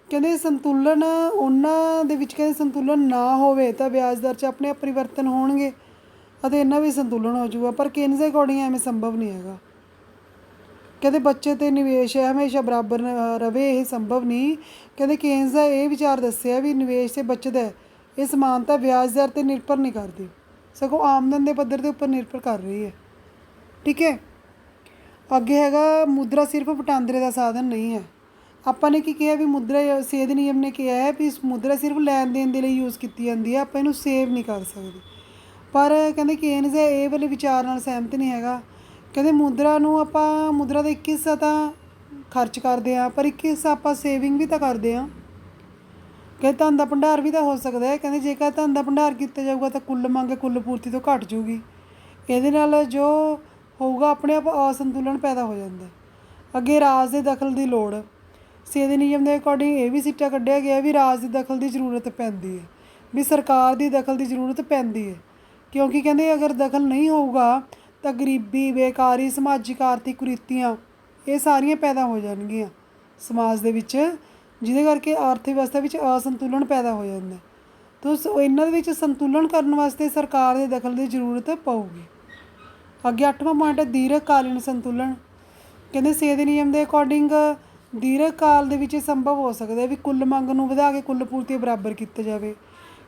Speaker 1: ਕਹਿੰਦੇ ਸੰਤੁਲਨ ਉਹਨਾਂ ਦੇ ਵਿੱਚ ਕਹਿੰਦੇ ਸੰਤੁਲਨ ਨਾ ਹੋਵੇ ਤਾਂ ਵਿਆਜ ਦਰ 'ਚ ਆਪਣੇ ਆਪ ਪਰਿਵਰਤਨ ਹੋਣਗੇ ਅਤੇ ਇਹਨਾਂ ਵਿੱਚ ਸੰਤੁਲਨ ਹੋ ਜੂਗਾ, ਪਰ ਕੇਨਸ ਦੇ ਅਕੋਰਡਿੰਗ ਐਵੇਂ ਸੰਭਵ ਨਹੀਂ ਹੈਗਾ। ਕਹਿੰਦੇ ਬੱਚਤ ਤੇ ਨਿਵੇਸ਼ ਹੈ ਹਮੇਸ਼ਾ ਬਰਾਬਰ ਰਵੇ ਇਹ ਸੰਭਵ ਨਹੀਂ। ਕਹਿੰਦੇ ਕੇਨਸ ਦਾ ਇਹ ਵਿਚਾਰ ਦੱਸਿਆ ਵੀ ਨਿਵੇਸ਼ ਤੇ ਬੱਚਤ ਹੈ ਇਹ ਸਮਾਨਤਾ ਵਿਆਜ ਦਰ 'ਤੇ ਨਿਰਭਰ ਨਹੀਂ ਕਰਦੀ, ਸਗੋਂ ਆਮਦਨ ਦੇ ਪੱਧਰ ਦੇ ਉੱਪਰ ਨਿਰਭਰ ਕਰ ਰਹੀ ਹੈ। ਠੀਕ ਹੈ। ਅੱਗੇ ਹੈਗਾ ਮੁਦਰਾ ਸਿਰਫ ਵਟਾਂਦਰੇ ਦਾ ਸਾਧਨ ਨਹੀਂ ਹੈ। ਆਪਾਂ ਨੇ ਕੀ ਕਿਹਾ ਵੀ ਮੁਦਰਾ ਸੇਧ ਨਿਯਮ ਨੇ ਕਿਹਾ ਹੈ ਵੀ ਮੁਦਰਾ ਸਿਰਫ ਲੈਣ ਦੇਣ ਦੇ ਲਈ ਯੂਜ਼ ਕੀਤੀ ਜਾਂਦੀ ਹੈ, ਆਪਾਂ ਇਹਨੂੰ ਸੇਵ ਨਹੀਂ ਕਰ ਸਕਦੇ। ਪਰ ਕਹਿੰਦੇ ਕੇਨਸ ਇਹ ਵਾਲੇ ਵਿਚਾਰ ਨਾਲ ਸਹਿਮਤ ਨਹੀਂ ਹੈਗਾ। ਕਹਿੰਦੇ ਮੁਦਰਾ ਨੂੰ ਆਪਾਂ ਮੁਦਰਾ ਦਾ 21 ਹਿੱਸਾ ਤਾਂ ਖਰਚ ਕਰਦੇ ਹਾਂ, ਪਰ 21 ਹਿੱਸਾ ਆਪਾਂ ਸੇਵਿੰਗ ਵੀ ਤਾਂ ਕਰਦੇ ਹਾਂ। ਕਹਿੰਦੇ ਧਨ ਦਾ ਭੰਡਾਰ ਵੀ ਤਾਂ ਹੋ ਸਕਦਾ ਹੈ। ਕਹਿੰਦੇ ਜੇਕਰ ਧਨ ਦਾ ਭੰਡਾਰ ਕੀਤਾ ਜਾਊਗਾ ਤਾਂ ਕੁੱਲ ਮੰਗ ਕੁੱਲ ਪੂਰਤੀ ਤੋਂ ਘੱਟ ਜੂਗੀ। ਇਹਦੇ ਨਾਲ ਜੋ ਹੋਊਗਾ ਆਪਣੇ ਆਪ ਅਸੰਤੁਲਨ ਪੈਦਾ ਹੋ ਜਾਂਦਾ। ਅੱਗੇ ਰਾਜ ਦੇ ਦਖਲ ਦੀ ਲੋੜ। ਸੇਧ ਨਿਯਮ ਦੇ ਅਕੋਰਡਿੰਗ ਇਹ ਵੀ ਸਿੱਟਾ ਕੱਢਿਆ ਗਿਆ ਵੀ ਰਾਜ ਦੀ ਦਖਲ ਦੀ ਜ਼ਰੂਰਤ ਪੈਂਦੀ ਹੈ, ਵੀ ਸਰਕਾਰ ਦੀ ਦਖਲ ਦੀ ਜ਼ਰੂਰਤ ਪੈਂਦੀ ਹੈ। ਕਿਉਂਕਿ ਕਹਿੰਦੇ ਅਗਰ ਦਖਲ ਨਹੀਂ ਹੋਊਗਾ ਤਾਂ ਗਰੀਬੀ, ਬੇਕਾਰੀ, ਸਮਾਜਿਕ ਆਰਥਿਕ ਕੁਰੀਤੀਆਂ ਇਹ ਸਾਰੀਆਂ ਪੈਦਾ ਹੋ ਜਾਣਗੀਆਂ ਸਮਾਜ ਦੇ ਵਿੱਚ, ਜਿਹਦੇ ਕਰਕੇ ਆਰਥਿਕ ਵਿਵਸਥਾ ਵਿੱਚ ਅਸੰਤੁਲਨ ਪੈਦਾ ਹੋ ਜਾਂਦਾ। ਤਾਂ ਇਹਨਾਂ ਦੇ ਵਿੱਚ ਸੰਤੁਲਨ ਕਰਨ ਵਾਸਤੇ ਸਰਕਾਰ ਦੇ ਦਖਲ ਦੀ ਜ਼ਰੂਰਤ ਪਊਗੀ। ਅੱਗੇ 8ਵਾਂ ਪੁਆਇੰਟ ਹੈ ਦੀਰਘਕਾਲੀਨ ਸੰਤੁਲਨ। ਕਹਿੰਦੇ ਸੇਧ ਨਿਯਮ ਦੇ ਅਕੋਰਡਿੰਗ ਦੀਰਘ ਕਾਲ ਦੇ ਵਿੱਚ ਇਹ ਸੰਭਵ ਹੋ ਸਕਦਾ ਵੀ ਕੁੱਲ ਮੰਗ ਨੂੰ ਵਧਾ ਕੇ ਕੁੱਲ ਪੂਰਤੀ ਬਰਾਬਰ ਕੀਤਾ ਜਾਵੇ।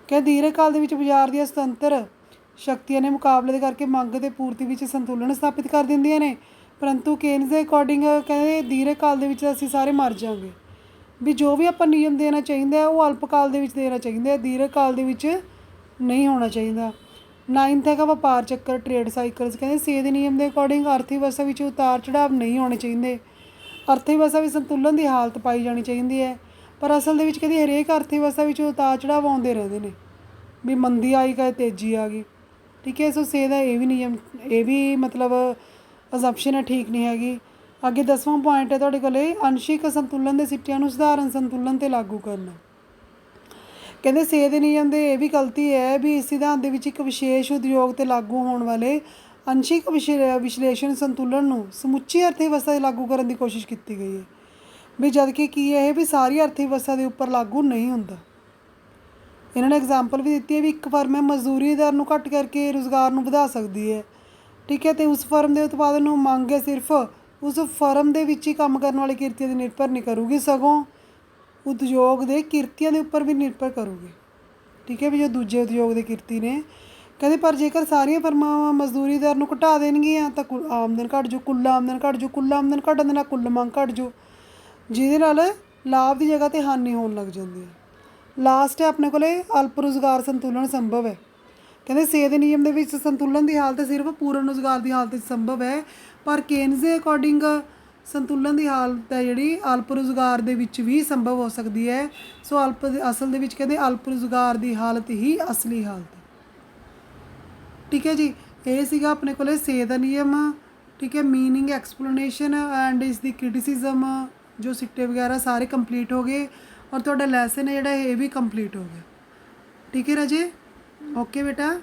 Speaker 1: ਕਹਿੰਦੇ ਦੀਰਘ ਕਾਲ ਦੇ ਵਿੱਚ ਬਾਜ਼ਾਰ ਦੀਆਂ ਸੁਤੰਤਰ ਸ਼ਕਤੀਆਂ ਨੇ ਮੁਕਾਬਲੇ ਦੇ ਕਰਕੇ ਮੰਗ ਅਤੇ ਪੂਰਤੀ ਵਿੱਚ ਸੰਤੁਲਨ ਸਥਾਪਿਤ ਕਰ ਦਿੰਦੀਆਂ ਨੇ। ਪਰੰਤੂ ਕੇਨਸ ਦੇ ਅਕੋਰਡਿੰਗ ਕਹਿੰਦੇ ਦੀਰਘ ਕਾਲ ਦੇ ਵਿੱਚ ਅਸੀਂ ਸਾਰੇ ਮਰ ਜਾਵਾਂਗੇ, ਵੀ ਜੋ ਵੀ ਆਪਾਂ ਨਿਯਮ ਦੇਣਾ ਚਾਹੀਦਾ ਉਹ ਅਲਪ ਕਾਲ ਦੇ ਵਿੱਚ ਦੇਣਾ ਚਾਹੀਦਾ, ਦੀਰਘ ਕਾਲ ਦੇ ਵਿੱਚ ਨਹੀਂ ਹੋਣਾ ਚਾਹੀਦਾ। 9th ਹੈਗਾ ਵਪਾਰ ਚੱਕਰ, ਟ੍ਰੇਡ ਸਾਈਕਲਸ। ਕਹਿੰਦੇ ਸੇਧ ਨਿਯਮ ਦੇ ਅਕੋਰਡਿੰਗ ਆਰਥਿਕ ਵਿਵਸਥਾ ਵਿੱਚ ਉਤਾਰ ਚੜਾਵ ਨਹੀਂ ਹੋਣੇ ਚਾਹੀਦੇ। ਅਰਥ ਵਿਵਸਥਾ ਵਿੱਚ ਸੰਤੁਲਨ ਦੀ ਹਾਲਤ ਪਾਈ ਜਾਣੀ ਚਾਹੀਦੀ ਹੈ। ਪਰ ਅਸਲ ਦੇ ਵਿੱਚ ਕਹਿੰਦੀ ਹਰੇਕ ਅਰਥ ਵਿਵਸਥਾ ਵਿੱਚ ਉਤਾਰ ਚੜਾਵ ਆਉਂਦੇ ਰਹਿੰਦੇ ਨੇ, ਵੀ ਮੰਦੀ ਆਈ ਕਦੇ ਤੇਜ਼ੀ ਆ ਗਈ। ਠੀਕ ਹੈ। ਸੋ ਸੇਧ ਦਾ ਇਹ ਵੀ ਨਿਯਮ, ਇਹ ਵੀ ਮਤਲਬ ਅਜ਼ੰਪਸ਼ਨ ਹੈ, ਠੀਕ ਨਹੀਂ ਹੈਗੀ। ਅੱਗੇ 10ਵਾਂ ਪੁਆਇੰਟ ਹੈ ਤੁਹਾਡੇ ਕੋਲ ਅੰਸ਼ਿਕ ਸੰਤੁਲਨ ਦੇ ਸਿੱਟਿਆਂ ਨੂੰ ਸਧਾਰਨ ਸੰਤੁਲਨ 'ਤੇ ਲਾਗੂ ਕਰਨਾ। ਕਹਿੰਦੇ ਸੇਧ ਨਿਯਮ ਦੇ ਇਹ ਵੀ ਗਲਤੀ ਹੈ ਵੀ ਇਸ ਸਿਧਾਂਤ ਦੇ ਵਿੱਚ ਇੱਕ ਵਿਸ਼ੇਸ਼ ਉਦਯੋਗ 'ਤੇ ਲਾਗੂ ਹੋਣ ਵਾਲੇ ਅੰਸ਼ਿਕ ਵਿਸ਼ਲੇਸ਼ਣ ਸੰਤੁਲਨ ਨੂੰ ਸਮੁੱਚੀ ਅਰਥ ਵਿਵਸਥਾ 'ਤੇ ਲਾਗੂ ਕਰਨ ਦੀ ਕੋਸ਼ਿਸ਼ ਕੀਤੀ ਗਈ ਹੈ, ਵੀ ਜਦਕਿ ਕੀ ਹੈ ਇਹ ਵੀ ਸਾਰੀ ਅਰਥ ਵਿਵਸਥਾ ਦੇ ਉੱਪਰ ਲਾਗੂ ਨਹੀਂ ਹੁੰਦਾ। ਇਹਨਾਂ ਨੇ ਐਗਜ਼ਾਮਪਲ ਵੀ ਦਿੱਤੀ ਹੈ ਵੀ ਇੱਕ ਫਰਮ ਹੈ ਮਜ਼ਦੂਰੀ ਦਰ ਨੂੰ ਘੱਟ ਕਰਕੇ ਰੁਜ਼ਗਾਰ ਨੂੰ ਵਧਾ ਸਕਦੀ ਹੈ। ਠੀਕ ਹੈ। ਅਤੇ ਉਸ ਫਰਮ ਦੇ ਉਤਪਾਦਨ ਨੂੰ ਮੰਗ ਹੈ ਸਿਰਫ ਉਸ ਫਰਮ ਦੇ ਵਿੱਚ ਹੀ ਕੰਮ ਕਰਨ ਵਾਲੇ ਕਿਰਤੀਆਂ 'ਤੇ ਨਿਰਭਰ ਨਹੀਂ ਕਰੂਗੀ, ਸਗੋਂ ਉਦਯੋਗ ਦੇ ਕਿਰਤੀਆਂ ਦੇ ਉੱਪਰ ਵੀ ਨਿਰਭਰ ਕਰੂਗੀ। ਠੀਕ ਹੈ। ਵੀ ਜੋ ਦੂਜੇ ਉਦਯੋਗ ਦੇ ਕਿਰਤੀ ਨੇ, ਕਹਿੰਦੇ ਪਰ ਜੇਕਰ ਸਾਰੀਆਂ ਫਰਮਾਂ ਮਜ਼ਦੂਰੀ ਦਰ ਨੂੰ ਘਟਾ ਦੇਣਗੀਆਂ ਤਾਂ ਆਮਦਨ ਘੱਟ ਜੂ, ਕੁੱਲ ਆਮਦਨ ਘੱਟ ਜੂ, ਕੁੱਲ ਆਮਦਨ ਘਟਣ ਦੇ ਨਾਲ ਕੁੱਲ ਮੰਗ ਘੱਟ ਜੂ, ਜਿਹਦੇ ਨਾਲ ਲਾਭ ਦੀ ਜਗ੍ਹਾ 'ਤੇ ਹਾਨੀ ਹੋਣ ਲੱਗ ਜਾਂਦੀ ਹੈ। ਲਾਸਟ ਹੈ ਆਪਣੇ ਕੋਲ ਅਲਪ ਰੁਜ਼ਗਾਰ ਸੰਤੁਲਨ ਸੰਭਵ ਹੈ। ਕਹਿੰਦੇ ਸੇਧ ਨਿਯਮ ਦੇ ਵਿੱਚ ਸੰਤੁਲਨ ਦੀ ਹਾਲਤ ਸਿਰਫ ਪੂਰਨ ਰੁਜ਼ਗਾਰ ਦੀ ਹਾਲਤ ਵਿੱਚ ਸੰਭਵ ਹੈ, ਪਰ ਕੇਨਸ ਦੇ ਅਕੋਰਡਿੰਗ ਸੰਤੁਲਨ ਦੀ ਹਾਲਤ ਹੈ ਜਿਹੜੀ ਅਲਪ ਰੁਜ਼ਗਾਰ ਦੇ ਵਿੱਚ ਵੀ ਸੰਭਵ ਹੋ ਸਕਦੀ ਹੈ। ਸੋ ਅਸਲ ਦੇ ਵਿੱਚ ਕਹਿੰਦੇ ਅਲਪ ਰੁਜ਼ਗਾਰ ਦੀ ਹਾਲਤ ਹੀ ਅਸਲੀ ਹਾਲਤ ਹੈ। ਠੀਕ ਹੈ ਜੀ। ਇਹ ਸੀਗਾ ਆਪਣੇ ਕੋਲ ਸੇਧ ਨਿਯਮ। ਠੀਕ ਹੈ। ਮੀਨਿੰਗ, ਐਕਸਪਲੇਨੇਸ਼ਨ ਐਂਡ ਇਸ ਦੀ ਕ੍ਰਿਟਿਸਿਜ਼ਮ, ਜੋ ਸਿੱਟੇ ਵਗੈਰਾ ਸਾਰੇ ਕੰਪਲੀਟ ਹੋ ਗਏ ਔਰ ਤੁਹਾਡਾ ਲੈਸਨ ਹੈ ਜਿਹੜਾ ਇਹ ਵੀ ਕੰਪਲੀਟ ਹੋ ਗਿਆ। ਠੀਕ ਹੈ ਰਾਜੇ। ਓਕੇ ਬੇਟਾ।